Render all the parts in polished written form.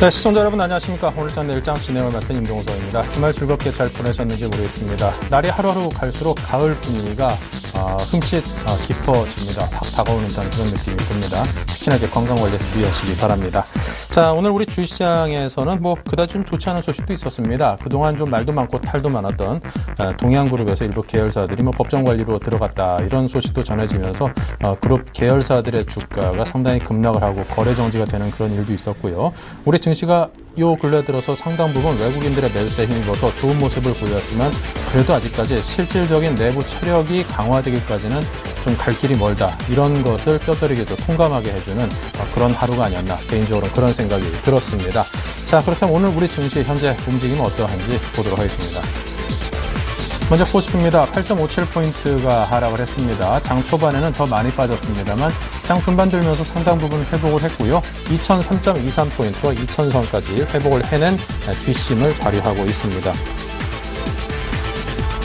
네, 시청자 여러분 안녕하십니까. 오늘장 내일장 진행을 맡은 임동서입니다. 주말 즐겁게 잘 보내셨는지 모르겠습니다. 날이 하루하루 갈수록 가을 분위기가 흠칫 깊어집니다. 확 다가오는 듯한 그런 느낌이 듭니다. 특히나 이제 건강관리에 주의하시기 바랍니다. 자, 오늘 우리 주식시장에서는 그다지 좀 좋지 않은 소식도 있었습니다. 그동안 좀 말도 많고 탈도 많았던 동양그룹에서 일부 계열사들이 법정관리로 들어갔다 이런 소식도 전해지면서 그룹 계열사들의 주가가 상당히 급락을 하고 거래 정지가 되는 그런 일도 있었고요. 우리 증시가 요 근래 들어서 상당 부분 외국인들의 매수세에 힘입어서 좋은 모습을 보였지만 그래도 아직까지 실질적인 내부 체력이 강화되기까지는 좀 갈 길이 멀다. 이런 것을 뼈저리게도 통감하게 해주는 그런 하루가 아니었나 개인적으로 그런 생각이 들었습니다. 자, 그렇다면 오늘 우리 증시 현재 움직임은 어떠한지 보도록 하겠습니다. 먼저 코스피입니다. 8.57포인트가 하락을 했습니다. 장 초반에는 더 많이 빠졌습니다만 장 중반 들면서 상당 부분 회복을 했고요. 2003.23포인트와 2000선까지 회복을 해낸 뒷심을 발휘하고 있습니다.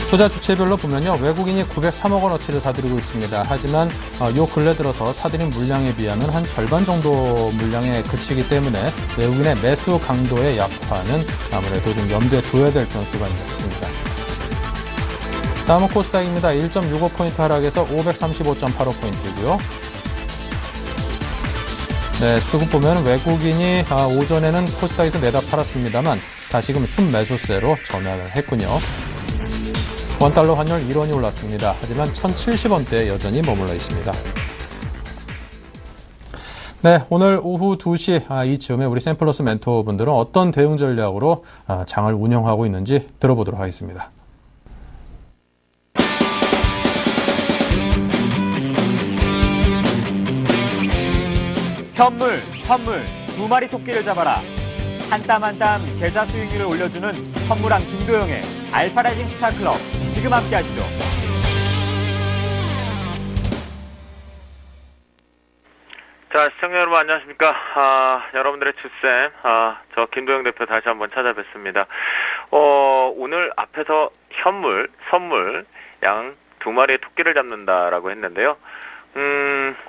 투자 주체별로 보면요. 외국인이 903억 원어치를 사들이고 있습니다. 하지만 요 근래 들어서 사들인 물량에 비하면 한 절반 정도 물량에 그치기 때문에 외국인의 매수 강도의 약화는 아무래도 좀 염두에 둬야 될 변수가 있습니다. 다음은 코스닥입니다. 1.65포인트 하락해서 535.85포인트고요. 네, 수급 보면 외국인이 오전에는 코스닥에서 내다 팔았습니다만 다시금 순매수세로 전환을 했군요. 원달러 환율 1원이 올랐습니다. 하지만 1,070원대에 여전히 머물러 있습니다. 네, 오늘 오후 2시 이쯤에 우리 샘플러스 멘토분들은 어떤 대응 전략으로 장을 운영하고 있는지 들어보도록 하겠습니다. 현물, 선물, 두 마리 토끼를 잡아라. 한 땀 한 땀 계좌 수익률을 올려주는 선물왕 김도영의 알파라이징 스타클럽. 지금 함께 하시죠. 자, 시청자 여러분 안녕하십니까. 여러분들의 주쌤, 저 김도영 대표 다시 한번 찾아뵙습니다. 오늘 앞에서 현물, 선물, 양 두 마리의 토끼를 잡는다라고 했는데요.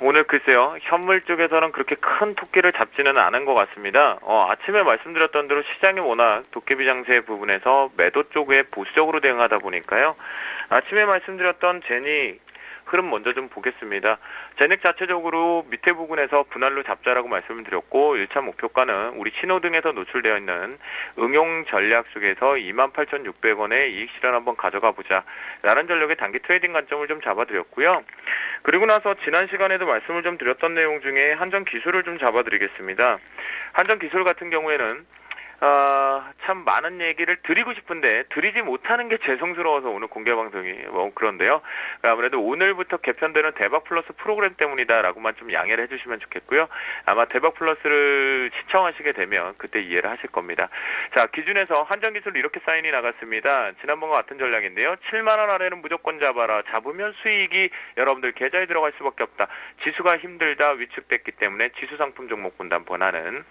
오늘 글쎄요, 현물 쪽에서는 그렇게 큰 토끼를 잡지는 않은 것 같습니다. 아침에 말씀드렸던 대로 시장이 워낙 도깨비 장세 부분에서 매도 쪽에 보수적으로 대응하다 보니까요. 아침에 말씀드렸던 제닉 흐름 먼저 좀 보겠습니다. 제넥 자체적으로 밑에 부분에서 분할로 잡자라고 말씀을 드렸고 1차 목표가는 우리 신호등에서 노출되어 있는 응용 전략 속에서 28,600원의 이익 실현 한번 가져가 보자 라는 전략의 단기 트레이딩 관점을 좀 잡아드렸고요. 그리고 나서 지난 시간에도 말씀을 좀 드렸던 내용 중에 한전 기술을 좀 잡아드리겠습니다. 한전 기술 같은 경우에는 참 많은 얘기를 드리고 싶은데 드리지 못하는 게 죄송스러워서 오늘 공개방송이 그런데요. 아무래도 오늘부터 개편되는 대박 플러스 프로그램 때문이다라고만 좀 양해를 해주시면 좋겠고요. 아마 대박 플러스를 시청하시게 되면 그때 이해를 하실 겁니다. 자, 기준에서 한전기술 이렇게 사인이 나갔습니다. 지난번과 같은 전략인데요. 7만원 아래는 무조건 잡아라. 잡으면 수익이 여러분들 계좌에 들어갈 수밖에 없다. 지수가 힘들다 위축됐기 때문에 지수상품 종목 분단 번하는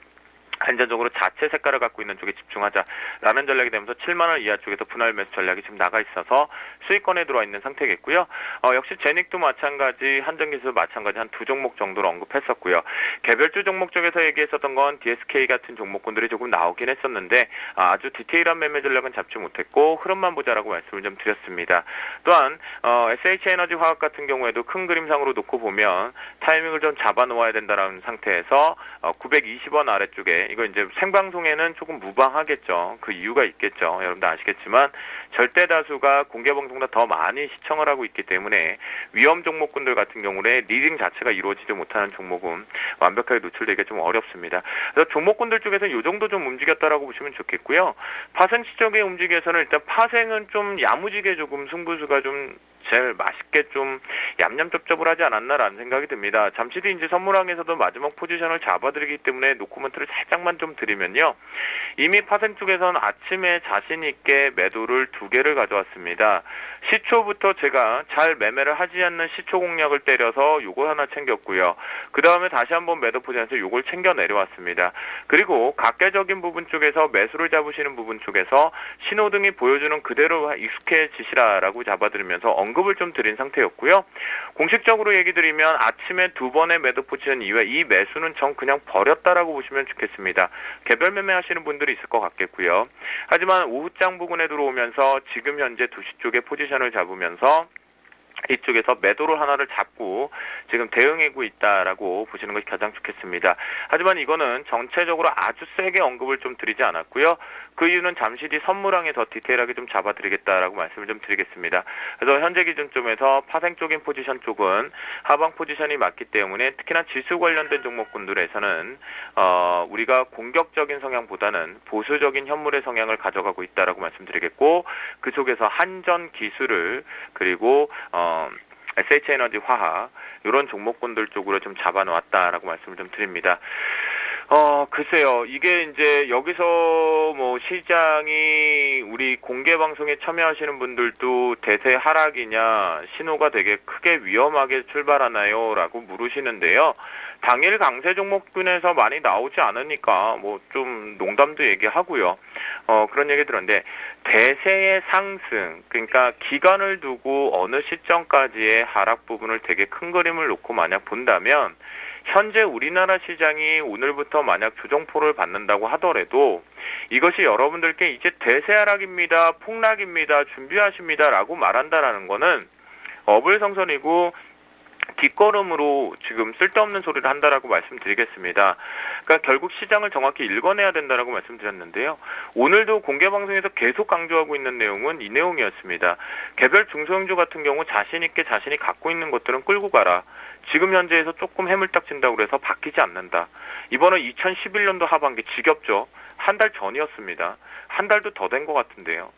한전적으로 자체 색깔을 갖고 있는 쪽에 집중하자라는 전략이 되면서 7만원 이하 쪽에서 분할 매수 전략이 지금 나가 있어서 수익권에 들어와 있는 상태겠고요. 역시 제닉도 마찬가지, 한전기술도 마찬가지 한 두 종목 정도로 언급했었고요. 개별주 종목 쪽에서 얘기했었던 건 DSK 같은 종목군들이 조금 나오긴 했었는데 아주 디테일한 매매 전략은 잡지 못했고 흐름만 보자라고 말씀을 좀 드렸습니다. 또한 SH에너지 화학 같은 경우에도 큰 그림상으로 놓고 보면 타이밍을 좀 잡아 놓아야 된다라는 상태에서 920원 아래쪽에 이거 이제 생방송에는 조금 무방하겠죠. 그 이유가 있겠죠. 여러분들 아시겠지만 절대 다수가 공개방송보다 더 많이 시청을 하고 있기 때문에 위험 종목군들 같은 경우에 리딩 자체가 이루어지지 못하는 종목은 완벽하게 노출되기가 좀 어렵습니다. 그래서 종목군들 쪽에서는 이 정도 좀 움직였다라고 보시면 좋겠고요. 파생 시적의 움직여서는 일단 파생은 좀 야무지게 조금 승부수가 좀 제일 맛있게 좀 얌얌쩝쩝을 하지 않았나라는 생각이 듭니다. 잠시 뒤 이제 선물왕에서도 마지막 포지션을 잡아드리기 때문에 노코멘트를 살짝만 좀 드리면요. 이미 파생 쪽에서는 아침에 자신 있게 매도를 2개를 가져왔습니다. 시초부터 제가 잘 매매를 하지 않는 시초 공략을 때려서 요거 하나 챙겼고요. 그 다음에 다시 한번 매도 포지션에서 요걸 챙겨 내려왔습니다. 그리고 각계적인 부분 쪽에서 매수를 잡으시는 부분 쪽에서 신호등이 보여주는 그대로 익숙해지시라라고 잡아드리면서 언급 언급을 좀 드린 상태였고요. 공식적으로 얘기 드리면 아침에 2번의 매도 포지션 이외 이 매수는 전 그냥 버렸다라고 보시면 좋겠습니다. 개별 매매 하시는 분들이 있을 것 같겠고요. 하지만 오후장 부근에 들어오면서 지금 현재 2시 쪽에 포지션을 잡으면서 이쪽에서 매도를 하나를 잡고 지금 대응하고 있다라고 보시는 것이 가장 좋겠습니다. 하지만 이거는 전체적으로 아주 세게 언급을 좀 드리지 않았고요. 그 이유는 잠시 뒤 선물항에 더 디테일하게 좀 잡아드리겠다라고 말씀을 좀 드리겠습니다. 그래서 현재 기준점에서 파생적인 포지션 쪽은 하방 포지션이 맞기 때문에 특히나 지수 관련된 종목군들에서는 우리가 공격적인 성향보다는 보수적인 현물의 성향을 가져가고 있다라고 말씀드리겠고 그 속에서 한전 기술을 그리고 SH에너지 화학 이런 종목군들 쪽으로 좀 잡아놓았다라고 말씀을 좀 드립니다. 글쎄요. 이게 이제 여기서 뭐 시장이 우리 공개 방송에 참여하시는 분들도 대세 하락이냐 신호가 되게 크게 위험하게 출발하나요? 라고 물으시는데요. 당일 강세 종목군에서 많이 나오지 않으니까 뭐 좀 농담도 얘기하고요. 그런 얘기 들었는데 대세의 상승 그러니까 기간을 두고 어느 시점까지의 하락 부분을 되게 큰 그림을 놓고 만약 본다면 현재 우리나라 시장이 오늘부터 만약 조정포를 받는다고 하더라도 이것이 여러분들께 이제 대세 하락입니다, 폭락입니다, 준비하십니다 라고 말한다라는 거는 어불성설이고 뒷걸음으로 지금 쓸데없는 소리를 한다라고 말씀드리겠습니다. 그러니까 결국 시장을 정확히 읽어내야 된다라고 말씀드렸는데요. 오늘도 공개방송에서 계속 강조하고 있는 내용은 이 내용이었습니다. 개별 중소형주 같은 경우 자신 있게 자신이 갖고 있는 것들은 끌고 가라. 지금 현재에서 조금 해물딱 친다고 해서 바뀌지 않는다. 이번은 2011년도 하반기 지겹죠. 한 달 전이었습니다. 한 달도 더 된 것 같은데요.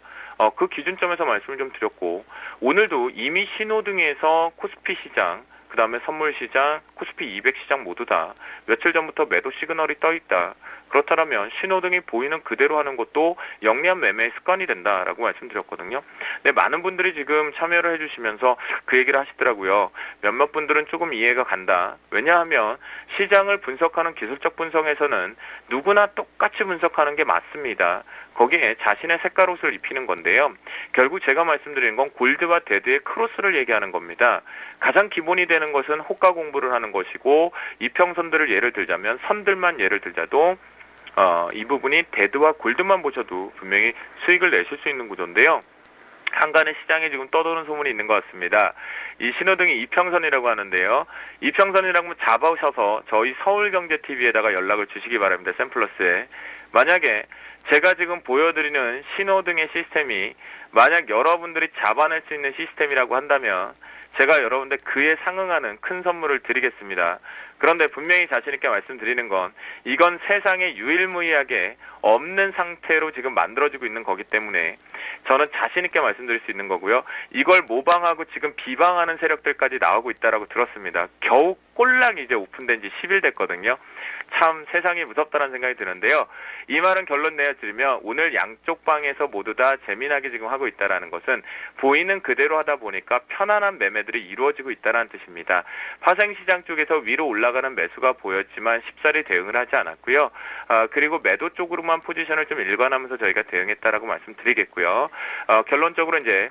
그 기준점에서 말씀을 좀 드렸고 오늘도 이미 신호등에서 코스피 시장 그 다음에 선물시장, 코스피 200 시장 모두 다 며칠 전부터 매도 시그널이 떠있다. 그렇다면 신호등이 보이는 그대로 하는 것도 영리한 매매의 습관이 된다라고 말씀드렸거든요. 네, 많은 분들이 지금 참여를 해주시면서 그 얘기를 하시더라고요. 몇몇 분들은 조금 이해가 간다. 왜냐하면 시장을 분석하는 기술적 분석에서는 누구나 똑같이 분석하는 게 맞습니다. 거기에 자신의 색깔 옷을 입히는 건데요. 결국 제가 말씀드리는 건 골드와 데드의 크로스를 얘기하는 겁니다. 가장 기본이 되는 것은 호가 공부를 하는 것이고 이평선들을 예를 들자면 선들만 예를 들자도 이 부분이 데드와 골드만 보셔도 분명히 수익을 내실 수 있는 구조인데요. 한간의 시장에 지금 떠도는 소문이 있는 것 같습니다. 이 신호등이 이평선이라고 하는데요. 이평선이라고 잡아오셔서 저희 서울경제TV에다가 연락을 주시기 바랍니다. 샘플러스에. 만약에 제가 지금 보여드리는 신호등의 시스템이 만약 여러분들이 잡아낼 수 있는 시스템이라고 한다면 제가 여러분들 그에 상응하는 큰 선물을 드리겠습니다. 그런데 분명히 자신있게 말씀드리는 건 이건 세상에 유일무이하게 없는 상태로 지금 만들어지고 있는 거기 때문에 저는 자신있게 말씀드릴 수 있는 거고요. 이걸 모방하고 지금 비방하는 세력들까지 나오고 있다라고 들었습니다. 겨우 꼴락이 이제 오픈된 지 10일 됐거든요. 참 세상이 무섭다는 생각이 드는데요. 이 말은 결론 내어드리면 오늘 양쪽 방에서 모두 다 재미나게 지금 하고 있다는 것은 보이는 그대로 하다 보니까 편안한 매매들이 이루어지고 있다는 뜻입니다. 파생시장 쪽에서 위로 올라가는 매수가 보였지만 쉽사리 대응을 하지 않았고요. 그리고 매도 쪽으로만 포지션을 좀 일관하면서 저희가 대응했다라고 말씀드리겠고요. 결론적으로 이제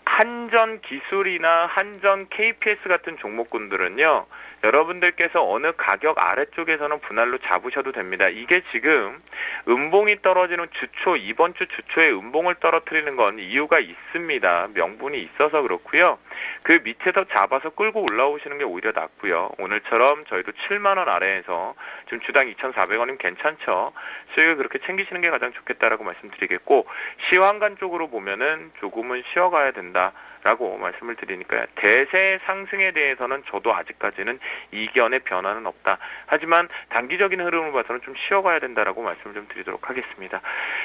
한전 기술이나 한전 KPS 같은 종목군들은요. 여러분들께서 어느 가격 아래쪽에서는 분할로 잡으셔도 됩니다. 이게 지금 음봉이 떨어지는 주초, 이번 주 주초에 음봉을 떨어뜨리는 건 이유가 있습니다. 명분이 있어서 그렇고요. 그 밑에서 잡아서 끌고 올라오시는 게 오히려 낫고요. 오늘처럼 저희도 7만 원 아래에서 지금 주당 2,400원이면 괜찮죠. 수익을 그렇게 챙기시는 게 가장 좋겠다라고 말씀드리겠고 시황관 쪽으로 보면은 조금은 쉬어가야 된다라고 말씀을 드리니까요. 대세 상승에 대해서는 저도 아직까지는 이견의 변화는 없다. 하지만 단기적인 흐름을 봐서는 좀 쉬어가야 된다라고 말씀을 좀 드리도록 하겠습니다.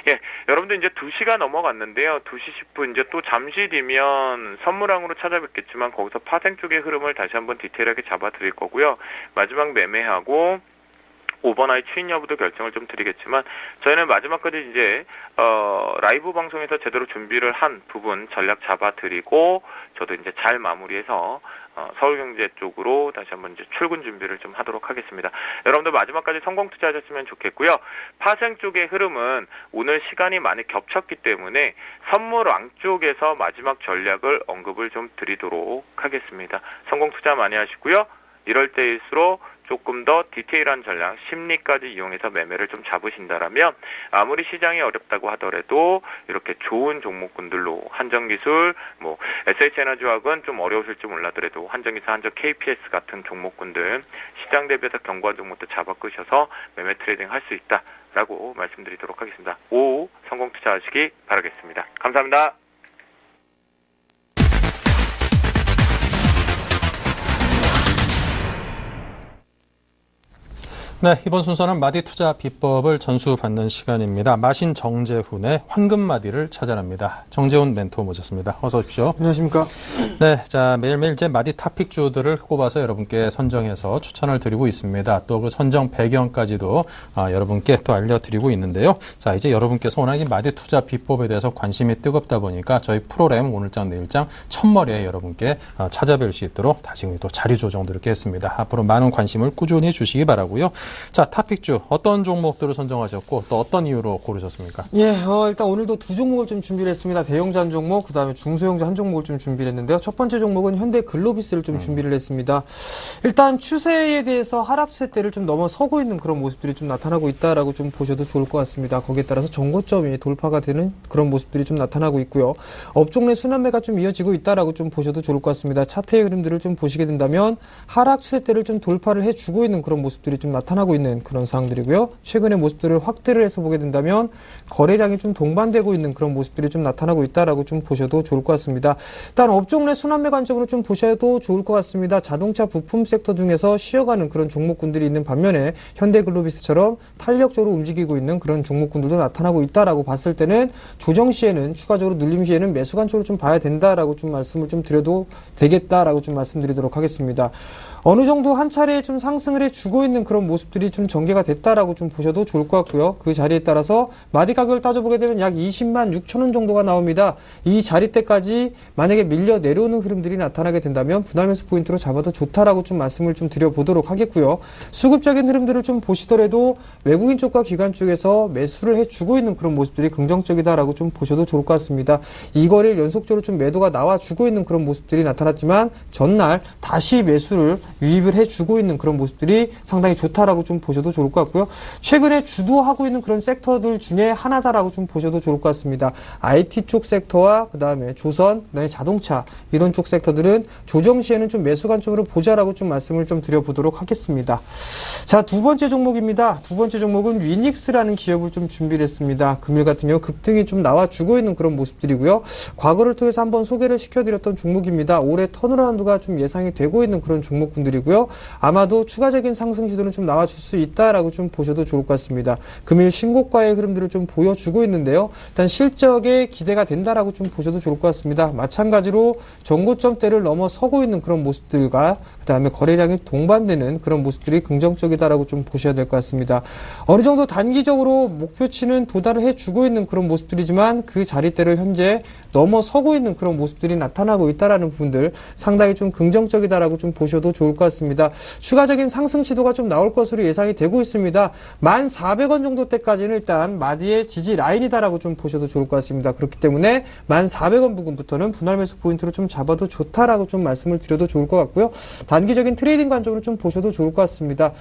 예, 여러분들 이제 2시가 넘어갔는데요. 2시 10분 이제 또 잠시 뒤면 선물항으로 찾아뵙겠지만 거기서 파생 쪽의 흐름을 다시 한번 디테일하게 잡아드릴 거고요. 마지막 매매하고 오버나잇 추인 여부도 결정을 좀 드리겠지만 저희는 마지막까지 이제 라이브 방송에서 제대로 준비를 한 부분 전략 잡아드리고 저도 이제 잘 마무리해서 서울경제 쪽으로 다시 한번 이제 출근 준비를 좀 하도록 하겠습니다. 여러분들 마지막까지 성공 투자하셨으면 좋겠고요. 파생 쪽의 흐름은 오늘 시간이 많이 겹쳤기 때문에 선물왕 쪽에서 마지막 전략을 언급을 좀 드리도록 하겠습니다. 성공 투자 많이 하시고요. 이럴 때일수록 조금 더 디테일한 전략, 심리까지 이용해서 매매를 좀 잡으신다라면 아무리 시장이 어렵다고 하더라도 이렇게 좋은 종목군들로 한정기술, SH에너지화학은 좀 어려우실지 몰라더라도 한정기술, 한정 KPS 같은 종목군들 시장 대비해서 견고한 종목도 잡아 끄셔서 매매 트레이딩 할 수 있다라고 말씀드리도록 하겠습니다. 오후 성공 투자하시기 바라겠습니다. 감사합니다. 네, 이번 순서는 마디 투자 비법을 전수받는 시간입니다. 마신 정재훈의 황금마디를 찾아냅니다. 정재훈 멘토 모셨습니다. 어서 오십시오. 안녕하십니까. 네, 자, 매일매일 이제 마디 탑픽주들을 꼽아서 여러분께 선정해서 추천을 드리고 있습니다. 또 그 선정 배경까지도 여러분께 또 알려드리고 있는데요. 자, 이제 여러분께서 워낙 이 마디 투자 비법에 대해서 관심이 뜨겁다 보니까 저희 프로그램 오늘장 내일장 첫머리에 여러분께 찾아뵐 수 있도록 다시 또 자리 조정도 이렇게 했습니다. 앞으로 많은 관심을 꾸준히 주시기 바라고요. 자, 탑픽주 어떤 종목들을 선정하셨고 또 어떤 이유로 고르셨습니까? 예, 일단 오늘도 두 종목을 좀 준비를 했습니다. 대형주 한 종목, 그 다음에 중소형주 한 종목을 좀 준비를 했는데요. 첫 번째 종목은 현대글로비스를 좀 준비를 했습니다. 일단 추세에 대해서 하락 추세대를 좀 넘어서고 있는 그런 모습들이 좀 나타나고 있다라고 좀 보셔도 좋을 것 같습니다. 거기에 따라서 정고점이 돌파가 되는 그런 모습들이 좀 나타나고 있고요. 업종 내 순환매가 좀 이어지고 있다라고 좀 보셔도 좋을 것 같습니다. 차트의 흐름들을 좀 보시게 된다면 하락 추세대를 좀 돌파를 해주고 있는 그런 모습들이 좀 나타나고 있는 그런 상황들이고요. 최근의 모습들을 확대를 해서 보게 된다면 거래량이 좀 동반되고 있는 그런 모습들이 좀 나타나고 있다라고 좀 보셔도 좋을 것 같습니다. 일단 업종 내 순환매 관점으로 좀 보셔도 좋을 것 같습니다. 자동차 부품 섹터 중에서 쉬어가는 그런 종목군들이 있는 반면에 현대글로비스처럼 탄력적으로 움직이고 있는 그런 종목군들도 나타나고 있다라고 봤을 때는 조정 시에는 추가적으로 눌림 시에는 매수 관점으로 좀 봐야 된다라고 좀 말씀을 좀 드려도 되겠다라고 좀 말씀드리도록 하겠습니다. 어느 정도 한 차례 좀 상승을 해주고 있는 그런 모습들이 좀 전개가 됐다라고 좀 보셔도 좋을 것 같고요. 그 자리에 따라서 마디 가격을 따져보게 되면 약 20만 6천 원 정도가 나옵니다. 이 자리대까지 만약에 밀려 내려오는 흐름들이 나타나게 된다면 분할 매수 포인트로 잡아도 좋다라고 좀 말씀을 좀 드려보도록 하겠고요. 수급적인 흐름들을 좀 보시더라도 외국인 쪽과 기관 쪽에서 매수를 해주고 있는 그런 모습들이 긍정적이다라고 좀 보셔도 좋을 것 같습니다. 이 거래일 연속적으로 좀 매도가 나와주고 있는 그런 모습들이 나타났지만 전날 다시 매수를 유입을 해주고 있는 그런 모습들이 상당히 좋다라고 좀 보셔도 좋을 것 같고요. 최근에 주도하고 있는 그런 섹터들 중에 하나다라고 좀 보셔도 좋을 것 같습니다. IT 쪽 섹터와 그 다음에 조선, 그 다음에 자동차 이런 쪽 섹터들은 조정 시에는 좀 매수 관점으로 보자라고 좀 말씀을 좀 드려보도록 하겠습니다. 자, 두 번째 종목입니다. 두 번째 종목은 위닉스라는 기업을 좀 준비를 했습니다. 금일 같은 경우 급등이 좀 나와주고 있는 그런 모습들이고요. 과거를 통해서 한번 소개를 시켜드렸던 종목입니다. 올해 턴어라운드가 좀 예상이 되고 있는 그런 종목군들이고요. 아마도 추가적인 상승 시도는 좀 나와줄 수 있다라고 좀 보셔도 좋을 것 같습니다. 금일 신고가의 흐름들을 좀 보여주고 있는데요. 일단 실적에 기대가 된다라고 좀 보셔도 좋을 것 같습니다. 마찬가지로 정고점대를 넘어서고 있는 그런 모습들과 그 다음에 거래량이 동반되는 그런 모습들이 긍정적이다라고 좀 보셔야 될 것 같습니다. 어느 정도 단기적으로 목표치는 도달을 해주고 있는 그런 모습들이지만 그 자리대를 현재 넘어서고 있는 그런 모습들이 나타나고 있다라는 부분들 상당히 좀 긍정적이다라고 좀 보셔도 좋을 것 같습니다. 추가적인 상승 시도가 좀 나올 것으로 예상이 되고 있습니다. 1,400원 정도 때까지는 일단 마디의 지지 라인이다라고 좀 보셔도 좋을 것 같습니다. 그렇기 때문에 1,400원 부근부터는 분할 매수 포인트로 좀 잡아도 좋다라고 좀 말씀을 드려도 좋을 것 같고요. 단기적인 트레이딩 관점으로 좀 보셔도 좋을 것 같습니다.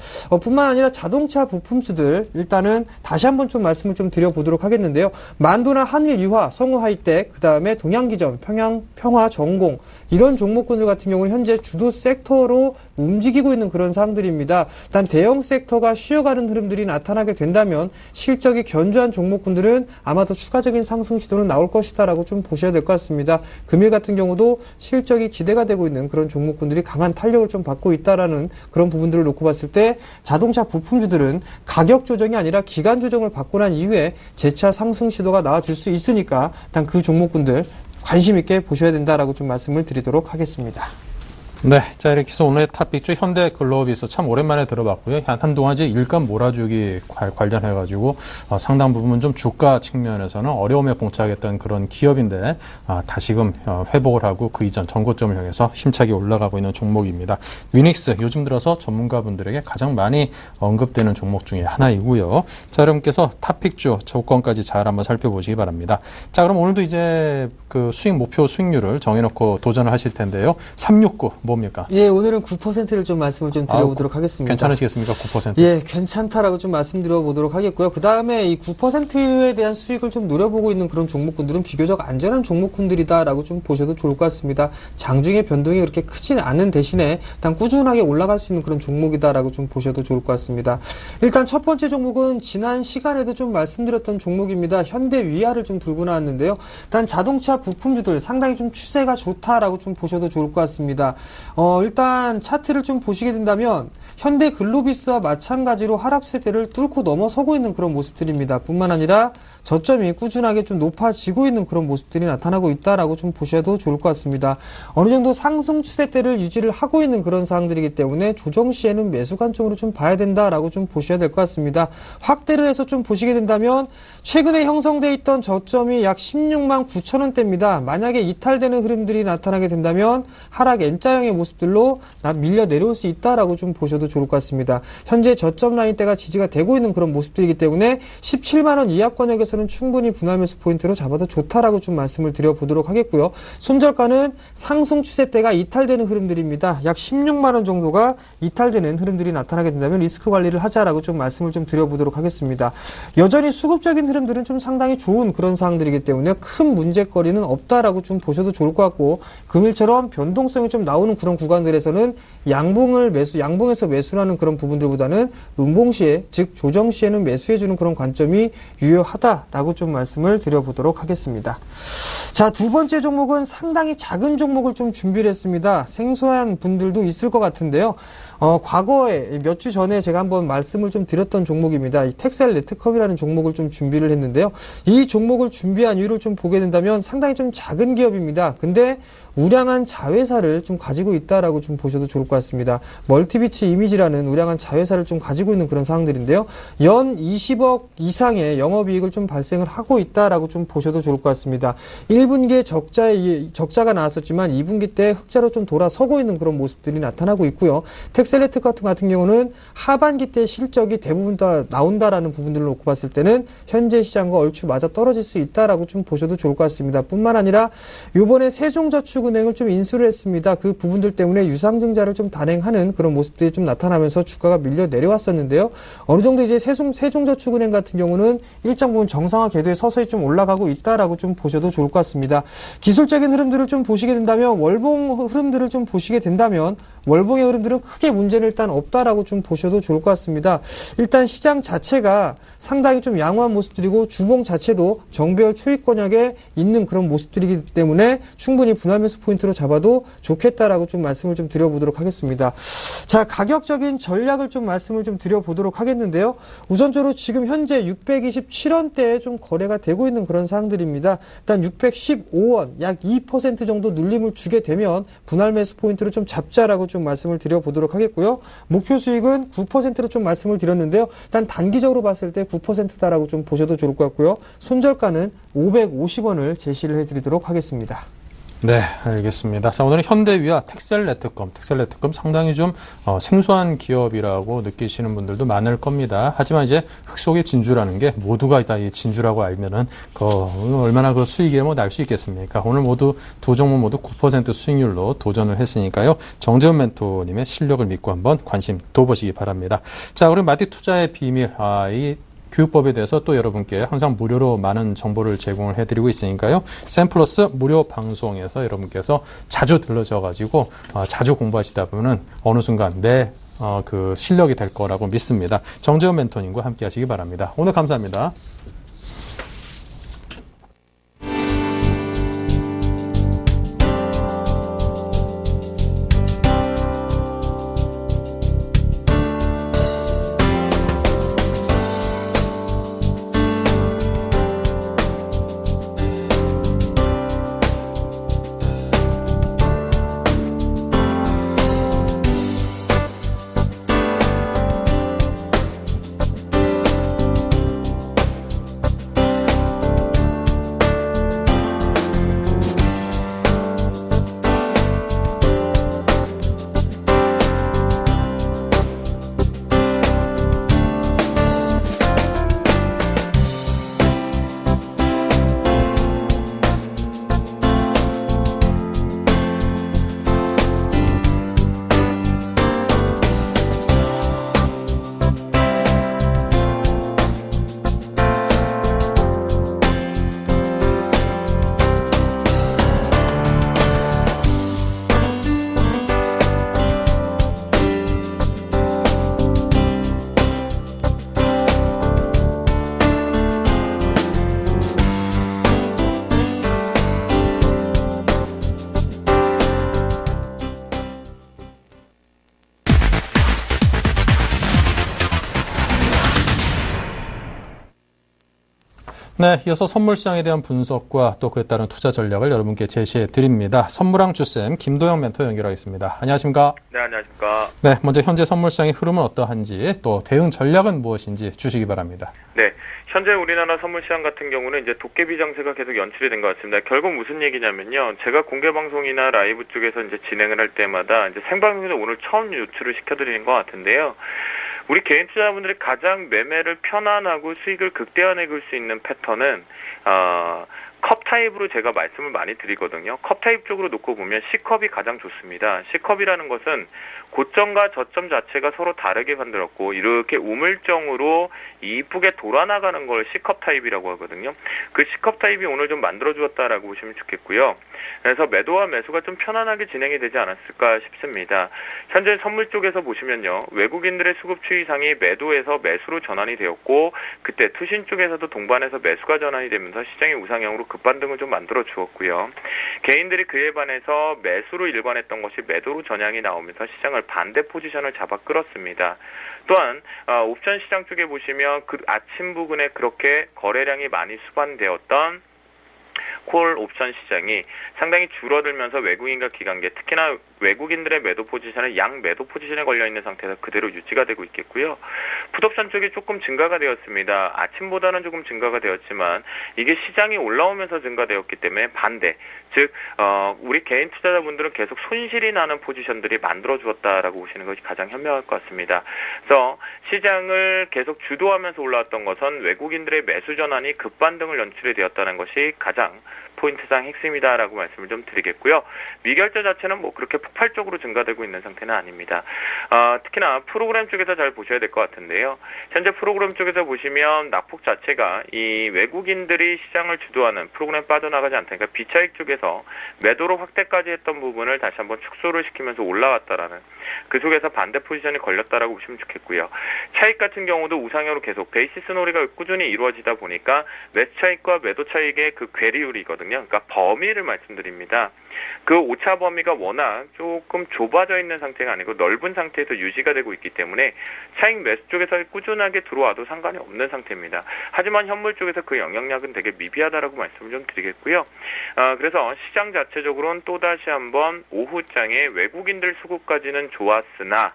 뿐만 아니라 자동차 부품주들 일단은 다시 한번 좀 말씀을 좀 드려보도록 하겠는데요. 만도나 한일 유화, 성우 하이텍, 그 다음에 동양기전, 평화 전공 이런 종목군들 같은 경우는 현재 주도 섹터로 움직이고 있는 그런 상황들입니다. 일단 대형 섹터가 쉬어가는 흐름들이 나타나게 된다면 실적이 견조한 종목군들은 아마도 추가적인 상승 시도는 나올 것이다라고 좀 보셔야 될 것 같습니다. 금일 같은 경우도 실적이 기대가 되고 있는 그런 종목군들이 강한 탄력을 좀 받고 있다라는 그런 부분들을 놓고 봤을 때 자동차 부품주들은 가격 조정이 아니라 기간 조정을 받고 난 이후에 재차 상승 시도가 나와줄 수 있으니까 일단 그 종목군들 관심 있게 보셔야 된다라고 좀 말씀을 드리도록 하겠습니다. 네, 자 이렇게 해서 오늘의 탑픽주 현대글로비스 참 오랜만에 들어봤고요. 한동안 이제 일감 몰아주기 관련해가지고 상당 부분 좀 주가 측면에서는 어려움에 봉착했던 그런 기업인데 다시금 회복을 하고 그 이전 전고점을 향해서 힘차게 올라가고 있는 종목입니다. 위닉스 요즘 들어서 전문가분들에게 가장 많이 언급되는 종목 중에 하나이고요. 자, 여러분께서 탑픽주 조건까지 잘 한번 살펴보시기 바랍니다. 자, 그럼 오늘도 이제 그 수익 목표 수익률을 정해놓고 도전을 하실 텐데요. 369 뭡니까? 예, 오늘은 9%를 좀 말씀을 좀 드려보도록 하겠습니다. 괜찮으시겠습니까? 9%? 예, 괜찮다라고 좀 말씀드려보도록 하겠고요. 그 다음에 이 9%에 대한 수익을 좀 노려보고 있는 그런 종목군들은 비교적 안전한 종목군들이다라고 좀 보셔도 좋을 것 같습니다. 장중의 변동이 그렇게 크진 않은 대신에 일단 꾸준하게 올라갈 수 있는 그런 종목이다라고 좀 보셔도 좋을 것 같습니다. 일단 첫 번째 종목은 지난 시간에도 좀 말씀드렸던 종목입니다. 현대위아를 좀 들고 나왔는데요. 일단 자동차 부품주들 상당히 좀 추세가 좋다라고 좀 보셔도 좋을 것 같습니다. 일단 차트를 좀 보시게 된다면 현대글로비스와 마찬가지로 하락세대를 뚫고 넘어서고 있는 그런 모습들입니다. 뿐만 아니라 저점이 꾸준하게 좀 높아지고 있는 그런 모습들이 나타나고 있다라고 좀 보셔도 좋을 것 같습니다. 어느 정도 상승 추세대를 유지를 하고 있는 그런 사항들이기 때문에 조정 시에는 매수 관점으로 좀 봐야 된다라고 좀 보셔야 될 것 같습니다. 확대를 해서 좀 보시게 된다면 최근에 형성돼 있던 저점이 약 16만 9천 원대입니다. 만약에 이탈되는 흐름들이 나타나게 된다면 하락 N자형의 모습들로 밀려 내려올 수 있다라고 좀 보셔도 좋을 것 같습니다. 현재 저점 라인대가 지지가 되고 있는 그런 모습들이기 때문에 17만 원 이하권역에서는 충분히 분할 매수 포인트로 잡아도 좋다라고 좀 말씀을 드려보도록 하겠고요. 손절가는 상승 추세대가 이탈되는 흐름들입니다. 약 16만 원 정도가 이탈되는 흐름들이 나타나게 된다면 리스크 관리를 하자라고 좀 말씀을 좀 드려보도록 하겠습니다. 여전히 수급적인 흐름들은 좀 상당히 좋은 그런 사항들이기 때문에 큰 문제거리는 없다라고 좀 보셔도 좋을 것 같고, 금일처럼 변동성이 좀 나오는 그런 구간들에서는 양봉에서 매수하는 그런 부분들보다는 음봉시에, 즉 조정시에는 매수해주는 그런 관점이 유효하다라고 좀 말씀을 드려보도록 하겠습니다. 자, 두 번째 종목은 상당히 작은 종목을 좀 준비를 했습니다. 생소한 분들도 있을 것 같은데요. 과거에 몇 주 전에 제가 한번 말씀을 좀 드렸던 종목입니다. 이 텍셀 네트컴이라는 종목을 좀 준비를 했는데요. 이 종목을 준비한 이유를 좀 보게 된다면 상당히 좀 작은 기업입니다. 근데 우량한 자회사를 좀 가지고 있다라고 좀 보셔도 좋을 것 같습니다. 멀티비츠 이미지라는 우량한 자회사를 좀 가지고 있는 그런 상황들인데요. 연 20억 이상의 영업이익을 좀 발생을 하고 있다라고 좀 보셔도 좋을 것 같습니다. 1분기에 적자가 나왔었지만 2분기 때 흑자로 좀 돌아서고 있는 그런 모습들이 나타나고 있고요. 텍셀레트 같은 경우는 하반기 때 실적이 대부분 다 나온다라는 부분들을 놓고 봤을 때는 현재 시장과 얼추 맞아 떨어질 수 있다라고 좀 보셔도 좋을 것 같습니다. 뿐만 아니라 이번에 세종저축은행을 좀 인수를 했습니다. 그 부분들 때문에 유상증자를 좀 단행하는 그런 모습들이 좀 나타나면서 주가가 밀려 내려왔었는데요. 어느 정도 이제 세종저축은행 같은 경우는 일정 부분 정상화 궤도에 서서히 좀 올라가고 있다라고 좀 보셔도 좋을 것 같습니다. 기술적인 흐름들을 좀 보시게 된다면, 월봉 흐름들을 좀 보시게 된다면 월봉의 흐름들은 크게 문제는 일단 없다라고 좀 보셔도 좋을 것 같습니다. 일단 시장 자체가 상당히 좀 양호한 모습들이고 주봉 자체도 정배열 초입권역에 있는 그런 모습들이기 때문에 충분히 분할 매수 포인트로 잡아도 좋겠다라고 좀 말씀을 좀 드려보도록 하겠습니다. 자, 가격적인 전략을 좀 말씀을 좀 드려보도록 하겠는데요. 우선적으로 지금 현재 627원대에 좀 거래가 되고 있는 그런 사항들입니다. 일단 615원, 약 2% 정도 눌림을 주게 되면 분할 매수 포인트로 좀 잡자라고 좀 말씀을 드려보도록 하겠고요. 목표 수익은 9%로 좀 말씀을 드렸는데요. 일단 단기적으로 봤을 때 9%다라고 좀 보셔도 좋을 것 같고요. 손절가는 550원을 제시를 해드리도록 하겠습니다. 네, 알겠습니다. 자, 오늘은 현대위아 텍셀네트컴 상당히 좀 생소한 기업이라고 느끼시는 분들도 많을 겁니다. 하지만 이제 흙 속의 진주라는 게 모두가 다 이 진주라고 알면은 얼마나 그 수익이 날 수 있겠습니까? 오늘 모두 두 종목 모두 9% 수익률로 도전을 했으니까요. 정재훈 멘토님의 실력을 믿고 한번 관심 둬보시기 바랍니다. 자, 우리 마디 투자의 비밀, 이 교육법에 대해서 또 여러분께 항상 무료로 많은 정보를 제공을 해드리고 있으니까요. 샘플러스 무료 방송에서 여러분께서 자주 들러셔가지고 자주 공부하시다 보면 어느 순간 그 실력이 될 거라고 믿습니다. 정재훈 멘토님과 함께 하시기 바랍니다. 오늘 감사합니다. 네, 이어서 선물 시장에 대한 분석과 또 그에 따른 투자 전략을 여러분께 제시해 드립니다. 선물왕 주쌤 김도영 멘토 연결하겠습니다. 안녕하십니까? 네, 안녕하십니까? 네, 먼저 현재 선물 시장의 흐름은 어떠한지 또 대응 전략은 무엇인지 주시기 바랍니다. 네, 현재 우리나라 선물 시장 같은 경우는 이제 도깨비 장세가 계속 연출이 된 것 같습니다. 결국 무슨 얘기냐면요, 제가 공개 방송이나 라이브 쪽에서 이제 진행을 할 때마다 이제 생방송에서 오늘 처음 유출을 시켜드리는 것 같은데요. 우리 개인 투자자분들이 가장 매매를 편안하고 수익을 극대화내길 수 있는 패턴은 컵 타입으로 제가 말씀을 많이 드리거든요. 컵 타입 쪽으로 놓고 보면 C컵이 가장 좋습니다. C컵이라는 것은 고점과 저점 자체가 서로 다르게 만들었고 이렇게 우물정으로 이쁘게 돌아나가는 걸 C컵 타입이라고 하거든요. 그 C컵 타입이 오늘 좀 만들어주었다라고 보시면 좋겠고요. 그래서 매도와 매수가 좀 편안하게 진행이 되지 않았을까 싶습니다. 현재 선물 쪽에서 보시면요, 외국인들의 수급 추이상이 매도에서 매수로 전환이 되었고 그때 투신 쪽에서도 동반해서 매수가 전환이 되면서 시장이 우상향으로 급반등을 좀 만들어 주었고요. 개인들이 그에 반해서 매수로 일관했던 것이 매도로 전향이 나오면서 시장을 반대 포지션을 잡아 끌었습니다. 또한 옵션 시장 쪽에 보시면 그 아침 부근에 그렇게 거래량이 많이 수반되었던 콜 옵션 시장이 상당히 줄어들면서 외국인과 기관계, 특히나 외국인들의 매도 포지션은 양 매도 포지션에 걸려있는 상태에서 그대로 유지가 되고 있겠고요. 풋옵션 쪽이 조금 증가가 되었습니다. 아침보다는 조금 증가가 되었지만 이게 시장이 올라오면서 증가되었기 때문에 반대, 즉 우리 개인 투자자분들은 계속 손실이 나는 포지션들이 만들어주었다라고 보시는 것이 가장 현명할 것 같습니다. 그래서 시장을 계속 주도하면서 올라왔던 것은 외국인들의 매수 전환이 급반등을 연출이 되었다는 것이 가장 포인트상 핵심이다라고 말씀을 좀 드리겠고요. 미결제 자체는 뭐 그렇게 폭발적으로 증가되고 있는 상태는 아닙니다. 특히나 프로그램 쪽에서 잘 보셔야 될 것 같은데요. 현재 프로그램 쪽에서 보시면 낙폭 자체가 이 외국인들이 시장을 주도하는 프로그램 빠져나가지 않다니까 비차익 쪽에서 매도로 확대까지 했던 부분을 다시 한번 축소를 시키면서 올라왔다라는, 그 속에서 반대 포지션이 걸렸다라고 보시면 좋겠고요. 차익 같은 경우도 우상향으로 계속 베이시스 놀이가 꾸준히 이루어지다 보니까 매수 차익과 매도 차익의 그 괴리율이거든요. 그러니까 범위를 말씀드립니다. 그 오차 범위가 워낙 조금 좁아져 있는 상태가 아니고 넓은 상태에서 유지가 되고 있기 때문에 차익 매수 쪽에서 꾸준하게 들어와도 상관이 없는 상태입니다. 하지만 현물 쪽에서 그 영향력은 되게 미비하다라고 말씀을 좀 드리겠고요. 그래서 시장 자체적으로는 또다시 한번 오후장에 외국인들 수급까지는 좋았으나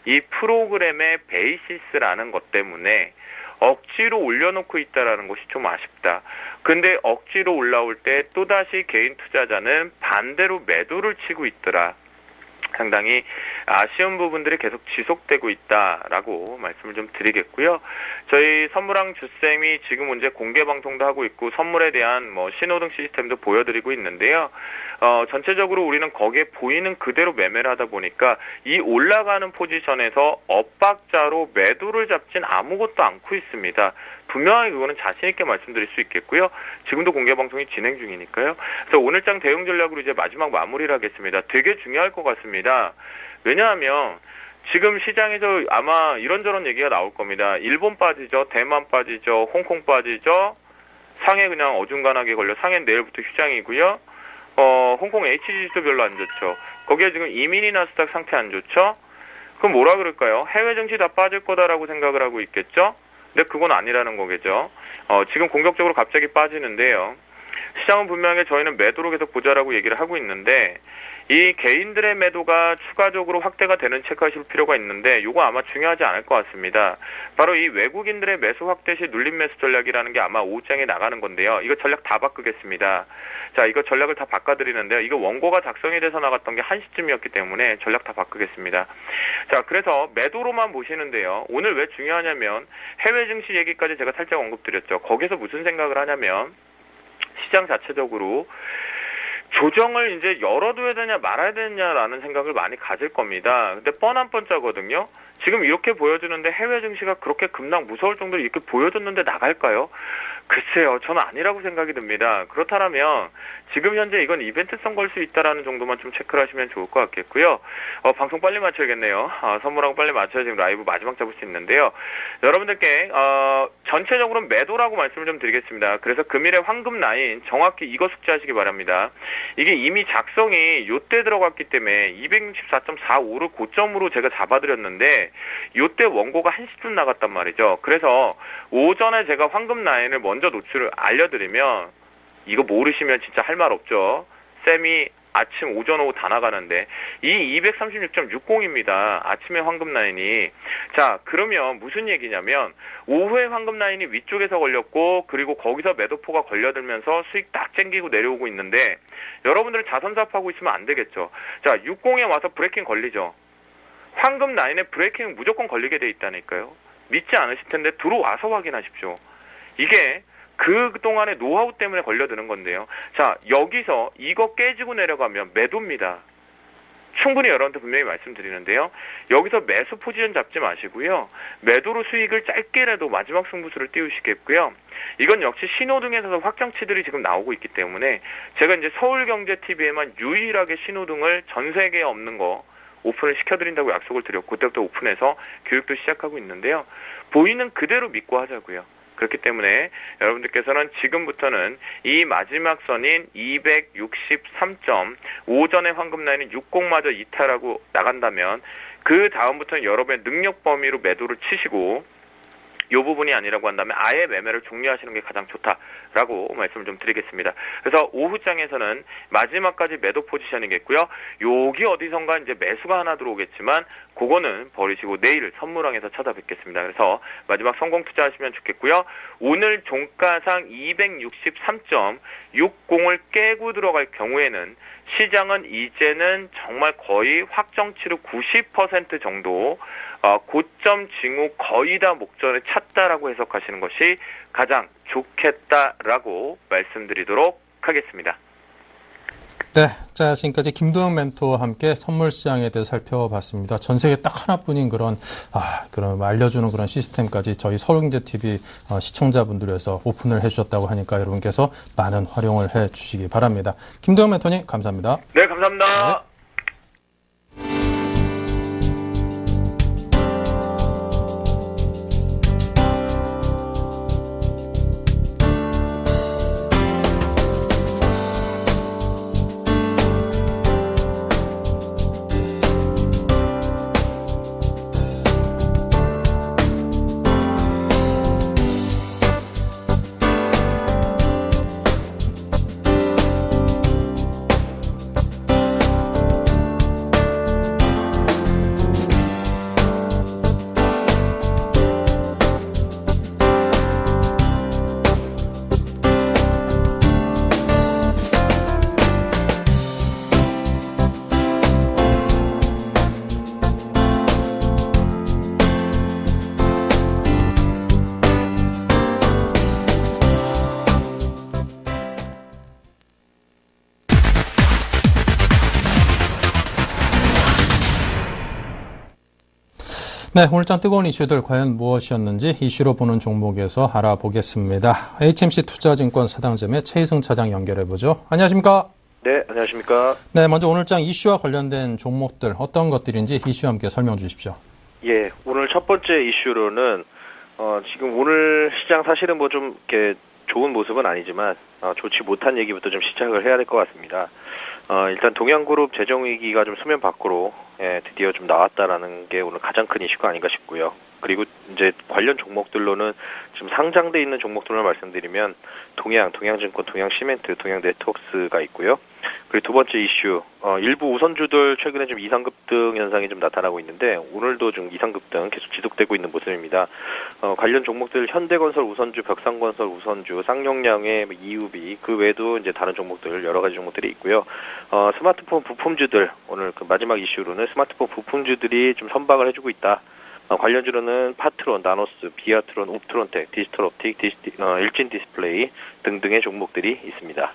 이 프로그램의 베이시스라는 것 때문에 억지로 올려놓고 있다라는 것이 좀 아쉽다. 근데 억지로 올라올 때 또다시 개인 투자자는 반대로 매도를 치고 있더라. 상당히 아쉬운 부분들이 계속 지속되고 있다라고 말씀을 좀 드리겠고요. 저희 선물왕 주쌤이 지금 현재 공개 방송도 하고 있고 선물에 대한 뭐 신호등 시스템도 보여드리고 있는데요. 전체적으로 우리는 거기에 보이는 그대로 매매를 하다 보니까 이 올라가는 포지션에서 엇박자로 매도를 잡진 아무것도 않고 있습니다. 분명하게 그거는 자신 있게 말씀드릴 수 있겠고요. 지금도 공개 방송이 진행 중이니까요. 그래서 오늘장 대응 전략으로 이제 마지막 마무리를 하겠습니다. 되게 중요할 것 같습니다. 왜냐하면 지금 시장에서 아마 이런저런 얘기가 나올 겁니다. 일본 빠지죠, 대만 빠지죠, 홍콩 빠지죠, 상해 그냥 어중간하게 걸려. 상해는 내일부터 휴장이고요. 홍콩 HG도 별로 안 좋죠. 거기에 지금 이민이 나스닥 상태 안 좋죠. 그럼 뭐라 그럴까요? 해외 증시 다 빠질 거다라고 생각을 하고 있겠죠. 근데 그건 아니라는 거겠죠. 지금 공격적으로 갑자기 빠지는데요. 시장은 분명히 저희는 매도로 계속 보자라고 얘기를 하고 있는데 이 개인들의 매도가 추가적으로 확대가 되는 체크하실 필요가 있는데 이거 아마 중요하지 않을 것 같습니다. 바로 이 외국인들의 매수 확대 시 눌림 매수 전략이라는 게 아마 오후장에 나가는 건데요. 이거 전략 다 바꾸겠습니다. 자, 이거 전략을 다 바꿔드리는데요. 이거 원고가 작성이 돼서 나갔던 게 1시쯤이었기 때문에 전략 다 바꾸겠습니다. 자, 그래서 매도로만 보시는데요. 오늘 왜 중요하냐면 해외 증시 얘기까지 제가 살짝 언급드렸죠. 거기서 무슨 생각을 하냐면 시장 자체적으로 조정을 이제 열어둬야 되냐 말아야 되냐라는 생각을 많이 가질 겁니다. 근데 뻔한 뻔짜거든요. 지금 이렇게 보여주는데 해외 증시가 그렇게 급락 무서울 정도로 이렇게 보여줬는데 나갈까요? 글쎄요, 저는 아니라고 생각이 듭니다. 그렇다면 지금 현재 이건 이벤트성 걸 수 있다라는 정도만 좀 체크를 하시면 좋을 것 같겠고요. 방송 빨리 마쳐야겠네요. 선물하고 빨리 마쳐야 지금 라이브 마지막 잡을 수 있는데요. 여러분들께 전체적으로 매도라고 말씀을 좀 드리겠습니다. 그래서 금일의 황금 라인 정확히 이거 숙지하시기 바랍니다. 이게 이미 작성이 요때 들어갔기 때문에 264.45를 고점으로 제가 잡아드렸는데 요때 원고가 1시쯤 나갔단 말이죠. 그래서 오전에 제가 황금 라인을 먼저 노출을 알려드리면 이거 모르시면 진짜 할 말 없죠. 쌤이 아침, 오전, 오후 다 나가는데 이 236.60입니다. 아침에 황금 라인이. 자, 그러면 무슨 얘기냐면 오후에 황금 라인이 위쪽에서 걸렸고 그리고 거기서 매도포가 걸려들면서 수익 딱 쟁기고 내려오고 있는데 여러분들은 자선사업하고 있으면 안 되겠죠. 자, 60에 와서 브레이킹 걸리죠. 황금 라인에 브레이킹 무조건 걸리게 돼 있다니까요. 믿지 않으실 텐데 들어와서 확인하십시오. 이게 그동안의 노하우 때문에 걸려드는 건데요. 자, 여기서 이거 깨지고 내려가면 매도입니다. 충분히 여러분한테 분명히 말씀드리는데요. 여기서 매수 포지션 잡지 마시고요. 매도로 수익을 짧게라도 마지막 승부수를 띄우시겠고요. 이건 역시 신호등에서 확정치들이 지금 나오고 있기 때문에 제가 이제 서울경제TV에만 유일하게 신호등을 전 세계에 없는 거 오픈을 시켜드린다고 약속을 드렸고 그때부터 오픈해서 교육도 시작하고 있는데요. 보이는 그대로 믿고 하자고요. 그렇기 때문에 여러분들께서는 지금부터는 이 마지막 선인 263점 오전에 황금 라인은 60마저 이탈하고 나간다면 그 다음부터는 여러분의 능력 범위로 매도를 치시고 이 부분이 아니라고 한다면 아예 매매를 종료하시는 게 가장 좋다라고 말씀을 좀 드리겠습니다. 그래서 오후장에서는 마지막까지 매도 포지션이겠고요. 여기 어디선가 이제 매수가 하나 들어오겠지만 그거는 버리시고 내일 선물왕에서 찾아뵙겠습니다. 그래서 마지막 성공 투자하시면 좋겠고요. 오늘 종가상 263.60을 깨고 들어갈 경우에는 시장은 이제는 정말 거의 확정치로 90% 정도 고점 징후 거의 다 목전에 찼다라고 해석하시는 것이 가장 좋겠다라고 말씀드리도록 하겠습니다. 네, 자 지금까지 김도영 멘토와 함께 선물 시장에 대해서 살펴봤습니다. 전 세계 딱 하나뿐인 그런 알려주는 그런 시스템까지 저희 서울경제TV 시청자분들에서 오픈을 해주셨다고 하니까 여러분께서 많은 활용을 해주시기 바랍니다. 김도영 멘토님 감사합니다. 네, 감사합니다. 네. 네, 오늘장 뜨거운 이슈들 과연 무엇이었는지 이슈로 보는 종목에서 알아보겠습니다. HMC 투자증권 사당점의 최희승 차장 연결해보죠. 안녕하십니까? 네, 안녕하십니까? 네, 먼저 오늘장 이슈와 관련된 종목들 어떤 것들인지 이슈와 함께 설명 주십시오. 예, 오늘 첫 번째 이슈로는 지금 오늘 시장 사실은 뭐 좀 이렇게 좋은 모습은 아니지만 좋지 못한 얘기부터 좀 시작을 해야 될 것 같습니다. 일단 동양그룹 재정위기가 좀 수면 밖으로 드디어 좀 나왔다라는 게 오늘 가장 큰 이슈가 아닌가 싶고요. 그리고 이제 관련 종목들로는 지금 상장돼 있는 종목들을 말씀드리면 동양증권, 동양시멘트, 동양네트워크스가 있고요. 그리고 두 번째 이슈, 일부 우선주들 최근에 좀 이상급등 현상이 좀 나타나고 있는데 오늘도 좀 이상급등 계속 지속되고 있는 모습입니다. 관련 종목들 현대건설 우선주, 벽상건설 우선주, 쌍용량의 이유비 그 외에도 이제 다른 종목들 여러 가지 종목들이 있고요. 스마트폰 부품주들 오늘 그 마지막 이슈로는 스마트폰 부품주들이 좀 선박을 해주고 있다. 관련주로는 파트론, 나노스, 비아트론, 옵트론텍, 디지털옵틱, 일진 디스플레이 등등의 종목들이 있습니다.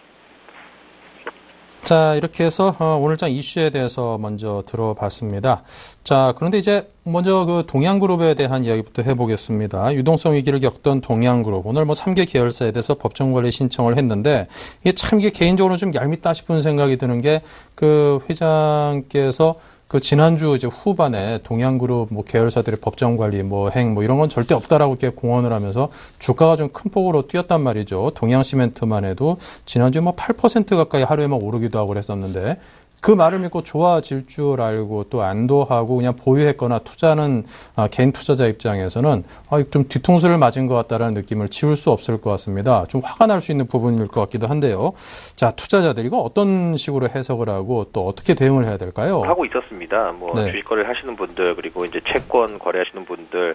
자, 이렇게 해서 오늘장 이슈에 대해서 먼저 들어봤습니다. 자, 그런데 이제 먼저 그 동양그룹에 대한 이야기부터 해보겠습니다. 유동성 위기를 겪던 동양그룹 오늘 뭐 3개 계열사에 대해서 법정관리 신청을 했는데 이게 참 이게 개인적으로 좀 얄밉다 싶은 생각이 드는 게 그 회장께서 그 지난주 이제 후반에 동양그룹 뭐 계열사들의 법정 관리 뭐 행 뭐 이런 건 절대 없다라고 이렇게 공언을 하면서 주가가 좀 큰 폭으로 뛰었단 말이죠. 동양시멘트만 해도 지난주에 뭐 8% 가까이 하루에 막 오르기도 하고 그랬었는데 그 말을 믿고 좋아질 줄 알고 또 안도하고 그냥 보유했거나 투자는 개인 투자자 입장에서는 좀 뒤통수를 맞은 것 같다라는 느낌을 지울 수 없을 것 같습니다. 좀 화가 날 수 있는 부분일 것 같기도 한데요. 자, 투자자들 이거 어떤 식으로 해석을 하고 또 어떻게 대응을 해야 될까요? 하고 있었습니다. 뭐 네. 주식 거래를 하시는 분들 그리고 이제 채권 거래하시는 분들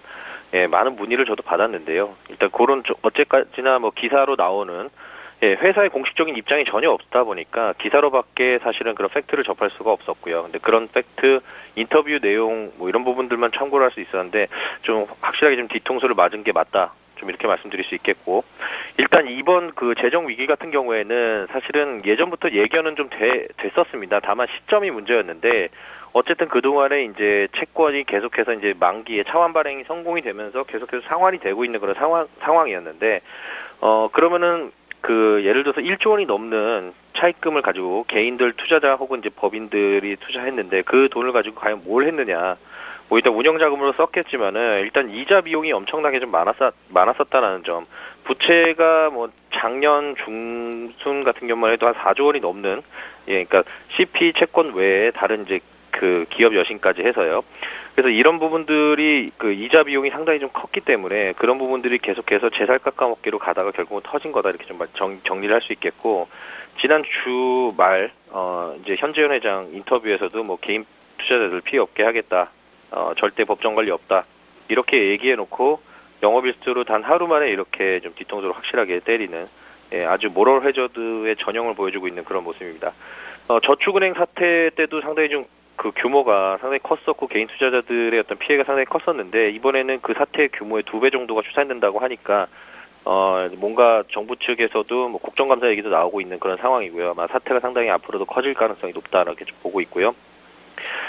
많은 문의를 저도 받았는데요. 일단 그런 어째까지나 뭐 기사로 나오는 회사의 공식적인 입장이 전혀 없다 보니까 기사로밖에 사실은 그런 팩트를 접할 수가 없었고요. 근데 그런 팩트, 인터뷰 내용 뭐 이런 부분들만 참고를 할 수 있었는데 좀 확실하게 좀 뒤통수를 맞은 게 맞다. 좀 이렇게 말씀드릴 수 있겠고, 일단 이번 그 재정 위기 같은 경우에는 사실은 예전부터 예견은 좀 됐었습니다. 다만 시점이 문제였는데 어쨌든 그동안에 이제 채권이 계속해서 이제 만기에 차환 발행이 성공이 되면서 계속해서 상환이 되고 있는 그런 상황이었는데 그러면은 그 예를 들어서 1조 원이 넘는 차입금을 가지고 개인들 투자자 혹은 이제 법인들이 투자했는데 그 돈을 가지고 과연 뭘 했느냐. 뭐 일단 운영자금으로 썼겠지만은 일단 이자 비용이 엄청나게 좀 많았었다는 점. 부채가 뭐 작년 중순 같은 경우만 해도 한 4조 원이 넘는, 그러니까 CP 채권 외에 다른 이제 그 기업 여신까지 해서요. 그래서 이런 부분들이 그 이자 비용이 상당히 좀 컸기 때문에 그런 부분들이 계속해서 제살 깎아먹기로 가다가 결국은 터진 거다 이렇게 좀 정리를 할 수 있겠고, 지난 주말 이제 현재현 회장 인터뷰에서도 뭐 개인 투자자들 피해 없게 하겠다, 절대 법정 관리 없다 이렇게 얘기해놓고 영업일수로 단 하루 만에 이렇게 좀 뒤통수를 확실하게 때리는 아주 모럴 해저드의 전형을 보여주고 있는 그런 모습입니다. 저축은행 사태 때도 상당히 좀 그 규모가 상당히 컸었고 개인 투자자들의 어떤 피해가 상당히 컸었는데 이번에는 그 사태의 규모의 2배 정도가 추산된다고 하니까 뭔가 정부 측에서도 뭐 국정감사 얘기도 나오고 있는 그런 상황이고요. 아마 사태가 상당히 앞으로도 커질 가능성이 높다 이렇게 좀 보고 있고요.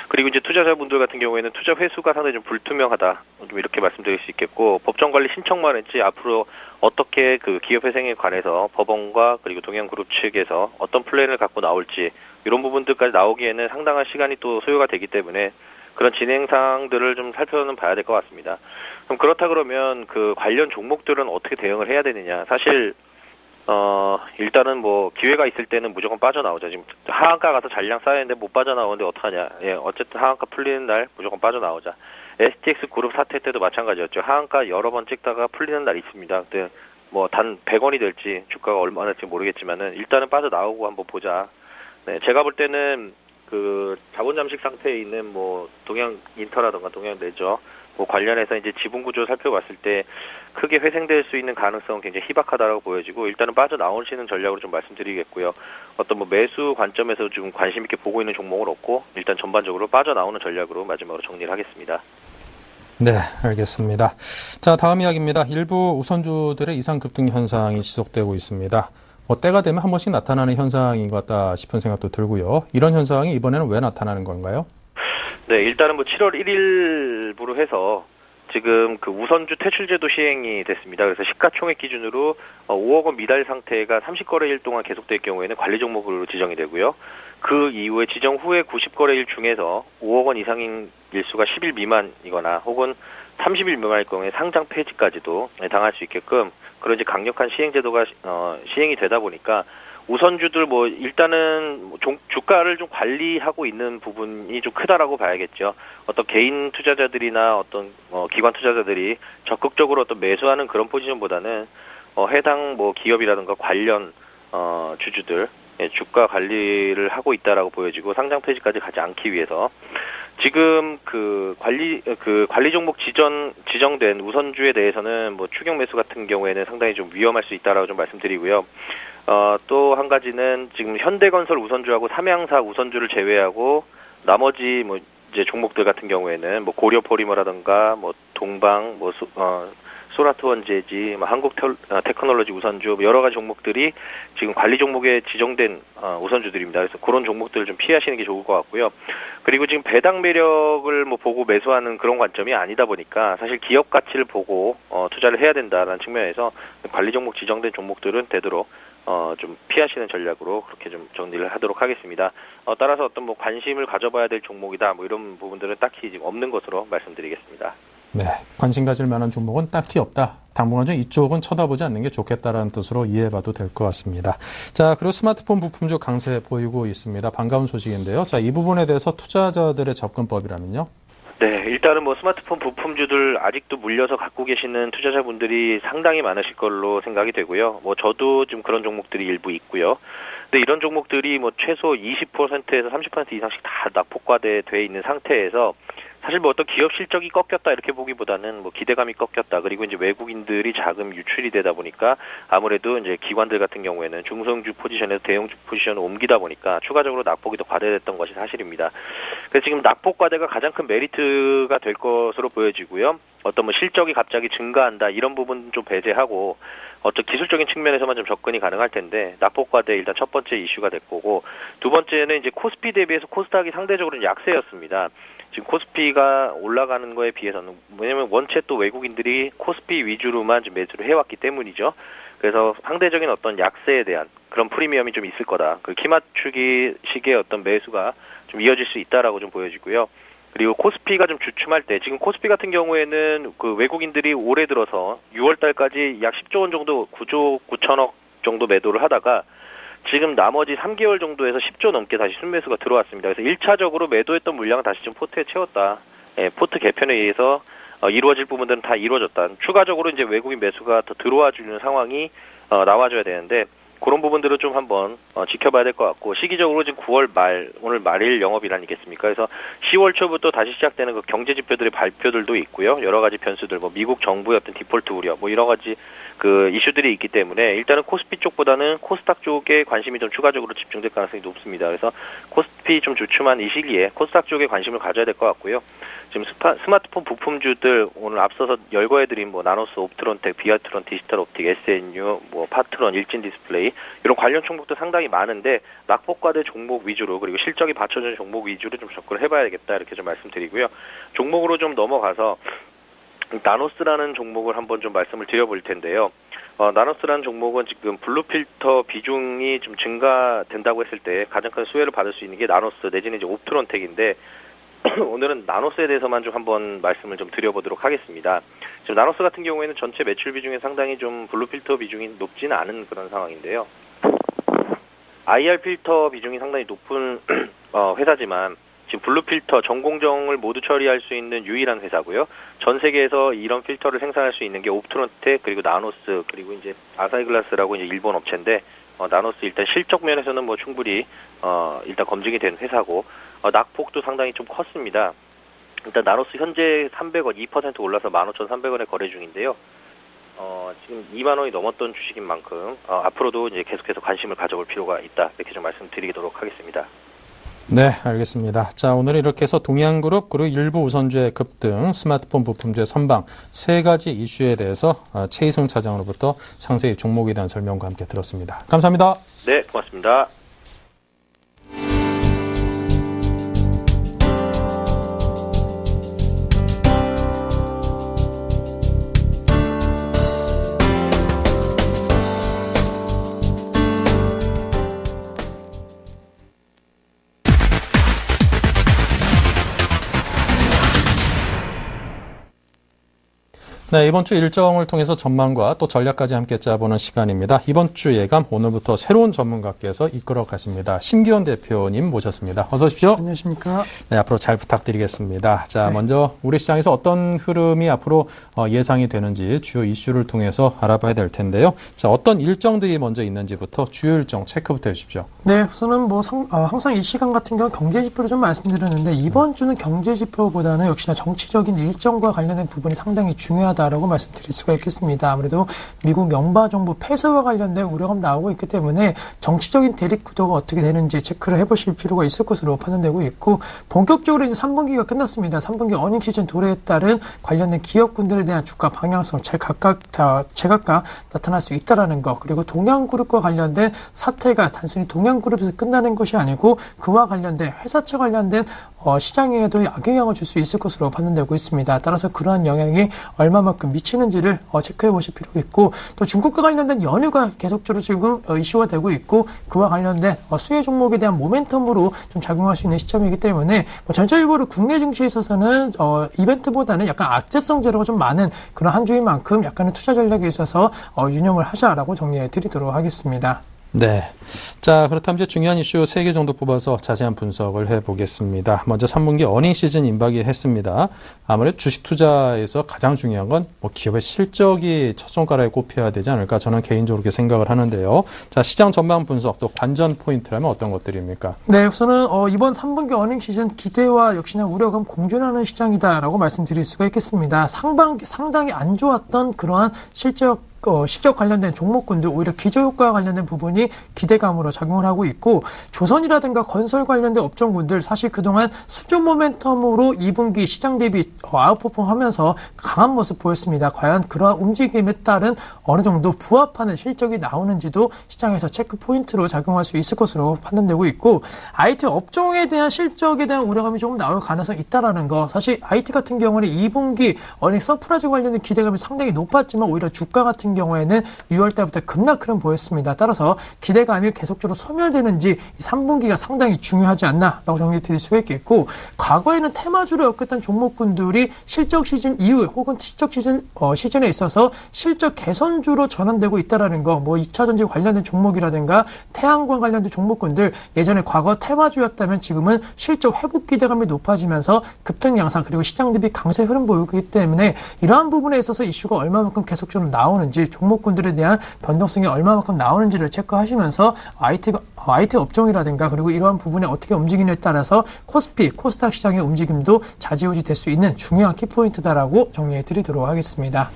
그리고 이제 투자자분들 같은 경우에는 투자 회수가 상당히 좀 불투명하다 좀 이렇게 말씀드릴 수 있겠고, 법정관리 신청만 했지 앞으로 어떻게 그 기업회생에 관해서 법원과 그리고 동양그룹 측에서 어떤 플랜을 갖고 나올지 이런 부분들까지 나오기에는 상당한 시간이 또 소요가 되기 때문에 그런 진행사항들을 좀 살펴는 봐야 될 것 같습니다. 그럼 그렇다 그러면 그 관련 종목들은 어떻게 대응을 해야 되느냐. 사실 일단은 뭐 기회가 있을 때는 무조건 빠져나오죠. 지금 하한가 가서 잔량 쌓였는데 못 빠져나오는데 어떡하냐. 어쨌든 하한가 풀리는 날 무조건 빠져나오자. STX 그룹 사태 때도 마찬가지였죠. 하한가 여러 번 찍다가 풀리는 날 있습니다. 근데 뭐 단 100원이 될지 주가가 얼마나 될지 모르겠지만은 일단은 빠져나오고 한번 보자. 네, 제가 볼 때는 그 자본 잠식 상태에 있는 뭐 동양인터라던가 동양내저 뭐 관련해서 이제 지분 구조 살펴봤을 때 크게 회생될 수 있는 가능성은 굉장히 희박하다라고 보여지고, 일단은 빠져나오시는 전략으로 좀 말씀드리겠고요. 어떤 뭐 매수 관점에서 좀 관심 있게 보고 있는 종목은 없고 일단 전반적으로 빠져나오는 전략으로 마지막으로 정리를 하겠습니다. 네, 알겠습니다. 자, 다음 이야기입니다. 일부 우선주들의 이상 급등 현상이 지속되고 있습니다. 뭐 때가 되면 한 번씩 나타나는 현상인 것 같다 싶은 생각도 들고요. 이런 현상이 이번에는 왜 나타나는 건가요? 네, 일단은 뭐 7월 1일부로 해서 지금 그 우선주 퇴출제도 시행이 됐습니다. 그래서 시가총액 기준으로 5억 원 미달 상태가 30거래일 동안 계속될 경우에는 관리 종목으로 지정이 되고요. 그 이후에 지정 후에 90거래일 중에서 5억 원 이상인 일수가 10일 미만이거나 혹은 30일 미만일 경우에 상장 폐지까지도 당할 수 있게끔 그런 이제 강력한 시행 제도가 시행이 되다 보니까 우선주들 뭐 일단은 주가를 좀 관리하고 있는 부분이 좀 크다라고 봐야겠죠. 어떤 개인 투자자들이나 어떤 기관 투자자들이 적극적으로 어떤 매수하는 그런 포지션보다는 해당 뭐 기업이라든가 관련 주주들 주가 관리를 하고 있다라고 보여지고, 상장 폐지까지 가지 않기 위해서 지금 그 관리 종목 지정된 우선주에 대해서는 뭐 추격 매수 같은 경우에는 상당히 좀 위험할 수 있다라고 좀 말씀드리고요. 또 한 가지는 지금 현대건설 우선주하고 삼양사 우선주를 제외하고 나머지 뭐 이제 종목들 같은 경우에는 뭐 고려포리머라든가 뭐 동방 뭐 소라트원제지, 한국 테크놀로지 우선주 여러 가지 종목들이 지금 관리 종목에 지정된 우선주들입니다. 그래서 그런 종목들을 좀 피하시는 게 좋을 것 같고요. 그리고 지금 배당 매력을 뭐 보고 매수하는 그런 관점이 아니다 보니까 사실 기업 가치를 보고 투자를 해야 된다는 측면에서 관리 종목 지정된 종목들은 되도록 좀 피하시는 전략으로 그렇게 좀 정리를 하도록 하겠습니다. 따라서 어떤 뭐 관심을 가져봐야 될 종목이다 뭐 이런 부분들은 딱히 지금 없는 것으로 말씀드리겠습니다. 네, 관심 가질 만한 종목은 딱히 없다. 당분간 좀 이쪽은 쳐다보지 않는 게 좋겠다라는 뜻으로 이해해봐도 될 것 같습니다. 자, 그리고 스마트폰 부품주 강세 보이고 있습니다. 반가운 소식인데요. 자, 이 부분에 대해서 투자자들의 접근법이라면요? 네, 일단은 뭐 스마트폰 부품주들 아직도 물려서 갖고 계시는 투자자분들이 상당히 많으실 걸로 생각이 되고요. 뭐 저도 좀 그런 종목들이 일부 있고요. 근데 이런 종목들이 뭐 최소 20%에서 30% 이상씩 다 낙폭과대돼 있는 상태에서 사실 뭐 어떤 기업 실적이 꺾였다 이렇게 보기보다는 뭐 기대감이 꺾였다. 그리고 이제 외국인들이 자금 유출이 되다 보니까 아무래도 이제 기관들 같은 경우에는 중소형주 포지션에서 대형주 포지션을 옮기다 보니까 추가적으로 낙폭이 더 과대됐던 것이 사실입니다. 그래서 지금 낙폭 과대가 가장 큰 메리트가 될 것으로 보여지고요. 어떤 뭐 실적이 갑자기 증가한다 이런 부분 좀 배제하고 어떤 기술적인 측면에서만 좀 접근이 가능할 텐데 낙폭 과대 일단 첫 번째 이슈가 됐고 두 번째는 이제 코스피 대비해서 코스닥이 상대적으로 약세였습니다. 지금 코스피가 올라가는 거에 비해서는 왜냐면 원체 또 외국인들이 코스피 위주로만 좀 매수를 해왔기 때문이죠. 그래서 상대적인 어떤 약세에 대한 그런 프리미엄이 좀 있을 거다. 그 키 맞추기 식의 어떤 매수가 좀 이어질 수 있다라고 좀 보여지고요. 그리고 코스피가 좀 주춤할 때 지금 코스피 같은 경우에는 그 외국인들이 올해 들어서 6월 달까지 약 10조 원 정도 9조 9천억 정도 매도를 하다가 지금 나머지 3개월 정도에서 10조 넘게 다시 순매수가 들어왔습니다. 그래서 1차적으로 매도했던 물량은 다시 좀 포트에 채웠다. 예, 포트 개편에 의해서 이루어질 부분들은 다 이루어졌다. 추가적으로 이제 외국인 매수가 더 들어와 주는 상황이 나와줘야 되는데 그런 부분들을 좀 한번 지켜봐야 될 것 같고 시기적으로 지금 9월 말 오늘 말일 영업일 아니겠습니까? 그래서 10월 초부터 다시 시작되는 그 경제 지표들의 발표들도 있고요. 여러 가지 변수들 뭐 미국 정부의 어떤 디폴트 우려 뭐 여러 가지 그 이슈들이 있기 때문에 일단은 코스피 쪽보다는 코스닥 쪽에 관심이 좀 추가적으로 집중될 가능성이 높습니다. 그래서 코스피 좀 주춤한 이 시기에 코스닥 쪽에 관심을 가져야 될 것 같고요. 지금 스마트폰 부품주들 오늘 앞서서 열거해드린 뭐 나노스, 옵트론텍, 비아트론, 디지털옵틱, SNU, 뭐 파트론, 일진디스플레이 이런 관련 종목도 상당히 많은데 낙폭과대 종목 위주로 그리고 실적이 받쳐주는 종목 위주로 좀 접근을 해봐야겠다 이렇게 좀 말씀드리고요. 종목으로 좀 넘어가서 나노스라는 종목을 한번 좀 말씀을 드려볼 텐데요. 나노스라는 종목은 지금 블루필터 비중이 좀 증가된다고 했을 때 가장 큰 수혜를 받을 수 있는 게 나노스 내지는 이제 옵트론텍인데 오늘은 나노스에 대해서만 좀 한번 말씀을 좀 드려보도록 하겠습니다. 지금 나노스 같은 경우에는 전체 매출 비중에 상당히 좀 블루필터 비중이 높지는 않은 그런 상황인데요. IR 필터 비중이 상당히 높은 회사지만 지금 블루필터 전공정을 모두 처리할 수 있는 유일한 회사고요. 전 세계에서 이런 필터를 생산할 수 있는 게 옵트론텍 그리고 나노스 그리고 이제 아사히글라스라고 이제 일본 업체인데 나노스 일단 실적 면에서는 뭐 충분히 일단 검증이 된 회사고 낙폭도 상당히 좀 컸습니다. 일단 나노스 현재 300원 2% 올라서 15,300원에 거래 중인데요. 지금 2만 원이 넘었던 주식인 만큼 앞으로도 이제 계속해서 관심을 가져볼 필요가 있다 이렇게 좀 말씀드리도록 하겠습니다. 네, 알겠습니다. 자, 오늘 이렇게 해서 동양그룹 그리고 일부 우선주의 급등, 스마트폰 부품주의 선방 세 가지 이슈에 대해서 최희승 차장으로부터 상세히 종목에 대한 설명과 함께 들었습니다. 감사합니다. 네, 고맙습니다. 네, 이번 주 일정을 통해서 전망과 또 전략까지 함께 짜보는 시간입니다. 이번 주 예감 오늘부터 새로운 전문가께서 이끌어 가십니다. 심기현 대표님 모셨습니다. 어서 오십시오. 안녕하십니까. 네, 앞으로 잘 부탁드리겠습니다. 자, 네. 먼저 우리 시장에서 어떤 흐름이 앞으로 예상이 되는지 주요 이슈를 통해서 알아봐야 될 텐데요. 자, 어떤 일정들이 먼저 있는지부터 주요 일정 체크부터 해주십시오. 네, 우선은 항상 이 시간 같은 경우 경제 지표를 좀 말씀드렸는데 이번 주는 경제 지표보다는 역시나 정치적인 일정과 관련된 부분이 상당히 중요하다라고 말씀드릴 수가 있겠습니다. 아무래도 미국 연방정부 폐쇄와 관련된 우려가 나오고 있기 때문에 정치적인 대립 구도가 어떻게 되는지 체크를 해보실 필요가 있을 것으로 판단되고 있고 본격적으로 이제 3분기가 끝났습니다. 3분기 어닝 시즌 도래에 따른 관련된 기업군들에 대한 주가 방향성 제각각 나타날 수 있다라는 것 그리고 동양그룹과 관련된 사태가 단순히 동양그룹에서 끝나는 것이 아니고 그와 관련된 회사채 관련된 시장에도 악영향을 줄 수 있을 것으로 판단되고 있습니다. 따라서 그러한 영향이 얼마만큼 미치는지를 체크해 보실 필요가 있고 또 중국과 관련된 연휴가 계속적으로 지금 이슈가 되고 있고 그와 관련된 수혜 종목에 대한 모멘텀으로 좀 작용할 수 있는 시점이기 때문에 전체적으로 국내 증시에 있어서는 이벤트보다는 약간 악재성 재료가 좀 많은 그런 한 주인 만큼 약간의 투자 전략에 있어서 유념을 하자라고 정리해 드리도록 하겠습니다. 네. 자, 그렇다면 이제 중요한 이슈 3개 정도 뽑아서 자세한 분석을 해보겠습니다. 먼저 3분기 어닝 시즌 임박이 했습니다. 아무래도 주식 투자에서 가장 중요한 건 기업의 실적이 첫 손가락에 꼽혀야 되지 않을까 저는 개인적으로 그렇게 생각을 하는데요. 자, 시장 전망 분석 또 관전 포인트라면 어떤 것들입니까? 네, 우선은 이번 3분기 어닝 시즌 기대와 역시나 우려가 공존하는 시장이다라고 말씀드릴 수가 있겠습니다. 상당히 안 좋았던 그러한 실적 관련된 종목군들 오히려 기저효과와 관련된 부분이 기대감으로 작용을 하고 있고 조선이라든가 건설 관련된 업종군들 사실 그동안 수준 모멘텀으로 2분기 시장 대비 아웃퍼폼하면서 강한 모습 보였습니다. 과연 그러한 움직임에 따른 어느 정도 부합하는 실적이 나오는지도 시장에서 체크 포인트로 작용할 수 있을 것으로 판단되고 있고 IT 업종에 대한 실적에 대한 우려감이 조금 나올 가능성이 있다라는 거 사실 IT 같은 경우는 2분기 어닝 서프라이즈 관련된 기대감이 상당히 높았지만 오히려 주가 같은 경우에는 6월 달부터 급락 흐름 보였습니다. 따라서 기대감이 계속적으로 소멸되는지 3분기가 상당히 중요하지 않나라고 정리 드릴 수가 있겠고 과거에는 테마주로 엮였던 종목군들이 실적 시즌 이후에 혹은 실적 시즌에 있어서 실적 개선주로 전환되고 있다라는 거 2차 전지 관련된 종목이라든가 태양광 관련된 종목군들 예전에 과거 테마주였다면 지금은 실적 회복 기대감이 높아지면서 급등 양상 그리고 시장 대비 강세 흐름 보이기 때문에 이러한 부분에 있어서 이슈가 얼마만큼 계속적으로 나오는지 종목군들에 대한 변동성이 얼마만큼 나오는지를 체크하시면서 IT 업종이라든가 그리고 이러한 부분에 어떻게 움직이느냐에 따라서 코스피, 코스닥 시장의 움직임도 좌지우지 될 수 있는 중요한 키포인트다라고 정리해 드리도록 하겠습니다.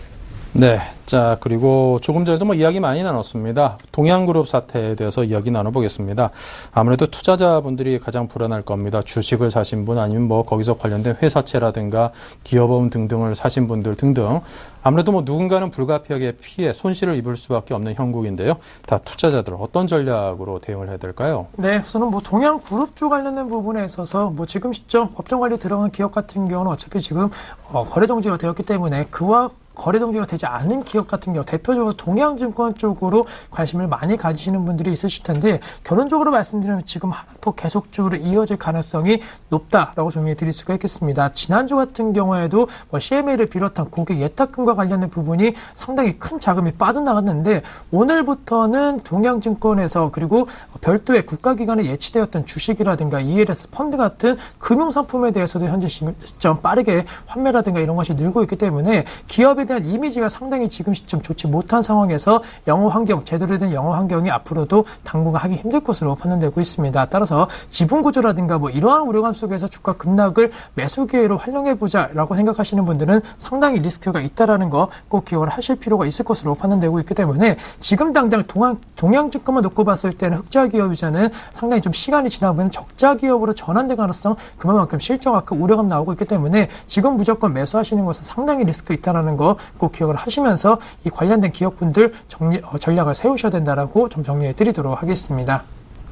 네. 자, 그리고 조금 전에도 이야기 많이 나눴습니다. 동양그룹 사태에 대해서 이야기 나눠보겠습니다. 아무래도 투자자분들이 가장 불안할 겁니다. 주식을 사신 분 아니면 거기서 관련된 회사채라든가 기업원 등등을 사신 분들 등등. 아무래도 누군가는 불가피하게 피해 손실을 입을 수밖에 없는 형국인데요. 다 투자자들 어떤 전략으로 대응을 해야 될까요? 네, 우선은 동양그룹주 관련된 부분에 있어서 지금 시점 법정관리 들어간 기업 같은 경우는 어차피 지금 거래 정지가 되었기 때문에 그와 거래 정지가 되지 않은 기업 같은 경우 대표적으로 동양증권 쪽으로 관심을 많이 가지시는 분들이 있으실 텐데 결론적으로 말씀드리면 지금 하락폭 계속적으로 이어질 가능성이 높다라고 정리해 드릴 수가 있겠습니다. 지난주 같은 경우에도 CMA를 비롯한 고객 예탁금과 관련된 부분이 상당히 큰 자금이 빠져나갔는데 오늘부터는 동양증권에서 그리고 별도의 국가기관에 예치되었던 주식이라든가 ELS 펀드 같은 금융상품에 대해서도 현재 시점 빠르게 환매라든가 이런 것이 늘고 있기 때문에 기업에 대한 이미지가 상당히 지금 시점 좋지 못한 상황에서 영업 환경, 제대로 된 영업 환경이 앞으로도 당분간 하기 힘들 것으로 판단되고 있습니다. 따라서 지분 구조라든가 이러한 우려감 속에서 주가 급락을 매수 기회로 활용해보자라고 생각하시는 분들은 상당히 리스크가 있다라는 거 꼭 기억을 하실 필요가 있을 것으로 판단되고 있기 때문에 지금 당장 동양증권만 놓고 봤을 때는 흑자 기업이자는 상당히 좀 시간이 지나면 적자 기업으로 전환될 가능성 그만큼 실적 악화 우려감 나오고 있기 때문에 지금 무조건 매수하시는 것은 상당히 리스크 있다라는 거 꼭 기억을 하시면서 이 관련된 기업분들 전략을 세우셔야 된다라고 좀 정리해 드리도록 하겠습니다.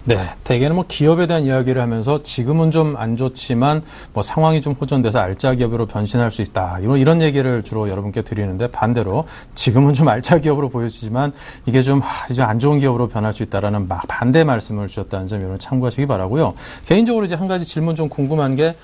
네, 대개는 기업에 대한 이야기를 하면서 지금은 좀 안 좋지만 상황이 좀 호전돼서 알짜 기업으로 변신할 수 있다. 이런 얘기를 주로 여러분께 드리는데 반대로 지금은 좀 알짜 기업으로 보여지지만 이게 좀 안 좋은 기업으로 변할 수 있다라는 반대 말씀을 주셨다는 점 여러분 참고하시기 바라고요. 개인적으로 이제 한 가지 질문 좀 궁금한 게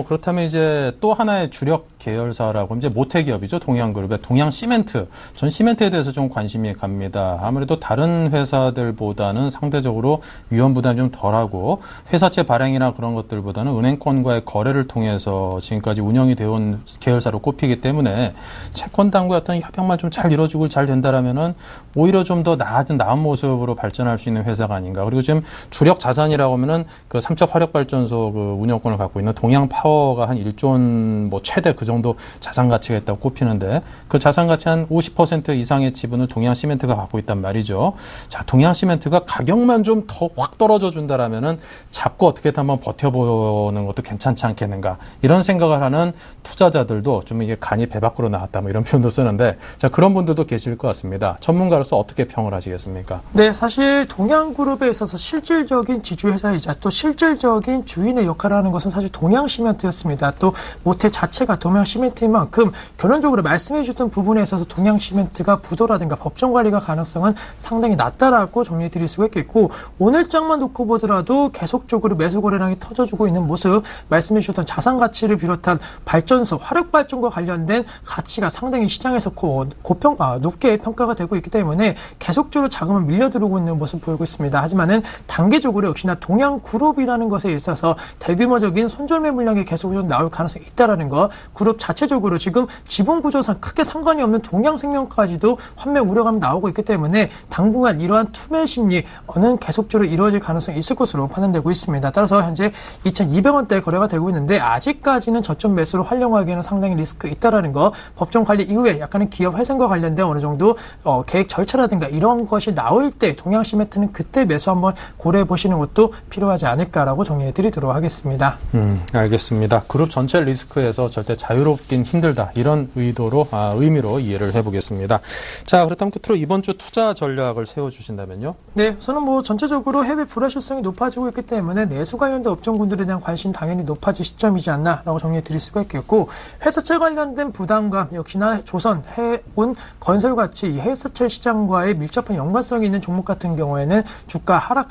그렇다면 이제 또 하나의 주력 계열사라고 이제 모태기업이죠. 동양그룹의 동양시멘트. 전 시멘트에 대해서 좀 관심이 갑니다. 아무래도 다른 회사들보다는 상대적으로 위험 부담이 좀 덜하고 회사채 발행이나 그런 것들보다는 은행권과의 거래를 통해서 지금까지 운영이 되어온 계열사로 꼽히기 때문에 채권당과의 어떤 협약만 좀 잘 이루어지고 잘 된다라면은 오히려 좀 더 나은 모습으로 발전할 수 있는 회사가 아닌가. 그리고 지금 주력 자산이라고 하면은 그 삼척 화력발전소 그 운영권을 갖고 있는 동양파워가 한 1조 원 최대 그 정도 정도 자산 가치가 있다고 꼽히는데 그 자산 가치 한 50% 이상의 지분을 동양시멘트가 갖고 있단 말이죠. 자, 동양시멘트가 가격만 좀 더 확 떨어져 준다라면은 잡고 어떻게든 한번 버텨보는 것도 괜찮지 않겠는가 이런 생각을 하는 투자자들도 좀 이게 간이 배 밖으로 나왔다 뭐 이런 표현도 쓰는데 자, 그런 분들도 계실 것 같습니다. 전문가로서 어떻게 평을 하시겠습니까? 네, 사실 동양그룹에 있어서 실질적인 지주회사이자 또 실질적인 주인의 역할을 하는 것은 사실 동양시멘트였습니다. 또 모태 자체가 동양시멘트인 만큼 결론적으로 말씀해 주셨던 부분에 있어서 동양시멘트가 부도라든가 법정 관리가 가능성은 상당히 낮다라고 정리해 드릴 수가 있겠고 오늘 장만 놓고 보더라도 계속적으로 매수 거래량이 터져주고 있는 모습 말씀해 주셨던 자산 가치를 비롯한 발전소, 화력발전과 관련된 가치가 상당히 시장에서 높게 평가가 되고 있기 때문에 계속적으로 자금을 밀려 들어오고 있는 모습을 보이고 있습니다. 하지만은 단계적으로 역시나 동양그룹이라는 것에 있어서 대규모적인 손절매 물량이 계속적으로 나올 가능성이 있다라는 거, 그룹 자체적으로 지금 지분 구조상 크게 상관이 없는 동양생명까지도 환매 우려감이 나오고 있기 때문에 당분간 이러한 투매 심리는 계속적으로 이루어질 가능성이 있을 것으로 판단되고 있습니다. 따라서 현재 2,200원대 거래가 되고 있는데 아직까지는 저점 매수로 활용하기에는 상당히 리스크 있다라는 거, 법정 관리 이후에 약간은 기업 회생과 관련된 어느 정도 계획 절차라든가 이런 것이 나올 때 동양시멘트는 그때 매수 한번 고려해 보시는 것도 필요하지 않을까라고 정리해 드리도록 하겠습니다. 알겠습니다. 그룹 전체 리스크에서 절대 자유롭긴 힘들다 이런 의미로 이해를 해보겠습니다. 자, 그렇다면 끝으로 이번 주 투자 전략을 세워주신다면요? 네, 저는 전체적으로 해외 불확실성이 높아지고 있기 때문에 내수 관련된 업종군들에 대한 관심 당연히 높아질 시점이지 않나라고 정리해 드릴 수가 있겠고, 회사채 관련된 부담감 역시나 조선, 해운, 건설같이 이 회사채 시장과의 밀접한 연관성이 있는 종목 같은 경우에는 주가 하락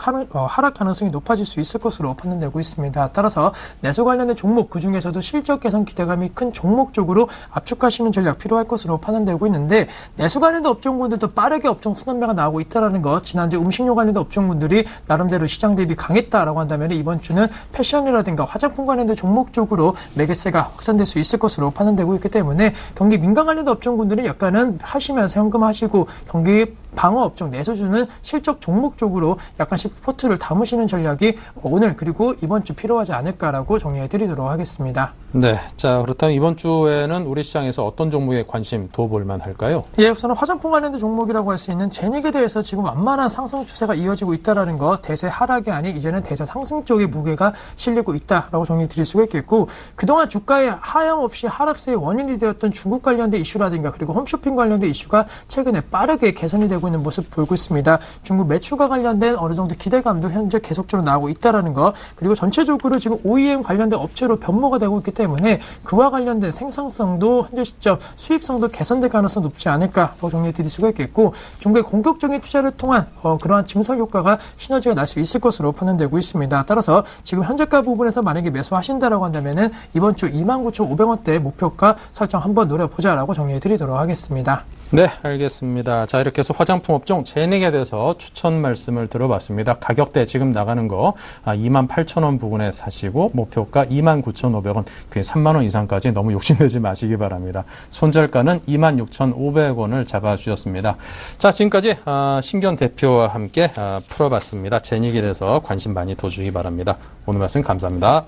가능성이 높아질 수 있을 것으로 판단되고 있습니다. 따라서 내수 관련된 종목 그중에서도 실적 개선 기대감이 큰 종목 쪽으로 압축하시는 전략 필요할 것으로 판단되고 있는데, 내수 관련된 업종군들도 빠르게 업종 순환매가 나오고 있다는 거, 지난주 음식료 관련된 업종군들이 나름대로 시장 대비 강했다라고 한다면 이번 주는 패션이라든가 화장품 관련된 종목 쪽으로 매개세가 확산될 수 있을 것으로 판단되고 있기 때문에 경기 민감 관련된 업종군들은 약간은 하시면서 현금하시고 경기 방어 업종 내수주는 실적 종목 쪽으로 약간씩 포트를 담으시는 전략이 오늘 그리고 이번 주 필요하지 않을까라고 정리해 드리도록 하겠습니다. 네, 자, 그렇다면 이번 주에는 우리 시장에서 어떤 종목에 관심 둬볼 만할까요? 예, 우선은 화장품 관련된 종목이라고 할 수 있는 제닉에 대해서 지금 완만한 상승 추세가 이어지고 있다라는 거, 대세 하락이 아닌 이제는 대세 상승 쪽의 무게가 실리고 있다라고 정리 드릴 수가 있겠고, 그동안 주가의 하향없이 하락세의 원인이 되었던 중국 관련된 이슈라든가 그리고 홈쇼핑 관련된 이슈가 최근에 빠르게 개선이 되고 있는 모습 보이고 있습니다. 중국 매출과 관련된 어느 정도 기대감도 현재 계속적으로 나오고 있다라는 거, 그리고 전체적으로 지금 OEM 관련된 업체로 변모가 되고 있기 때문에 그와 관련된 생산성도 현재 시점 수익성도 개선될 가능성이 높지 않을까라고 정리해 드릴 수가 있겠고, 중국의 공격적인 투자를 통한 그러한 증설 효과가 시너지가 날 수 있을 것으로 판단되고 있습니다. 따라서 지금 현재가 부분에서 만약에 매수하신다라고 한다면은 이번 주 29,500원대 목표가 설정 한번 노려보자라고 정리해 드리도록 하겠습니다. 네, 알겠습니다. 자, 이렇게 해서 화장품 업종 제닉에 대해서 추천 말씀을 들어봤습니다. 가격대 지금 나가는 거 28,000원 부근에 사시고 목표가 29,500원, 그게 3만 원 이상까지 너무 욕심내지 마시기 바랍니다. 손절가는 26,500원을 잡아주셨습니다. 자, 지금까지 신견 대표와 함께 풀어봤습니다. 제닉에 대해서 관심 많이 둬주기 바랍니다. 오늘 말씀 감사합니다.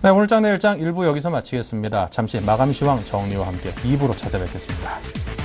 네, 오늘장 내일장 1부 여기서 마치겠습니다. 잠시 마감 시황 정리와 함께 2부로 찾아뵙겠습니다.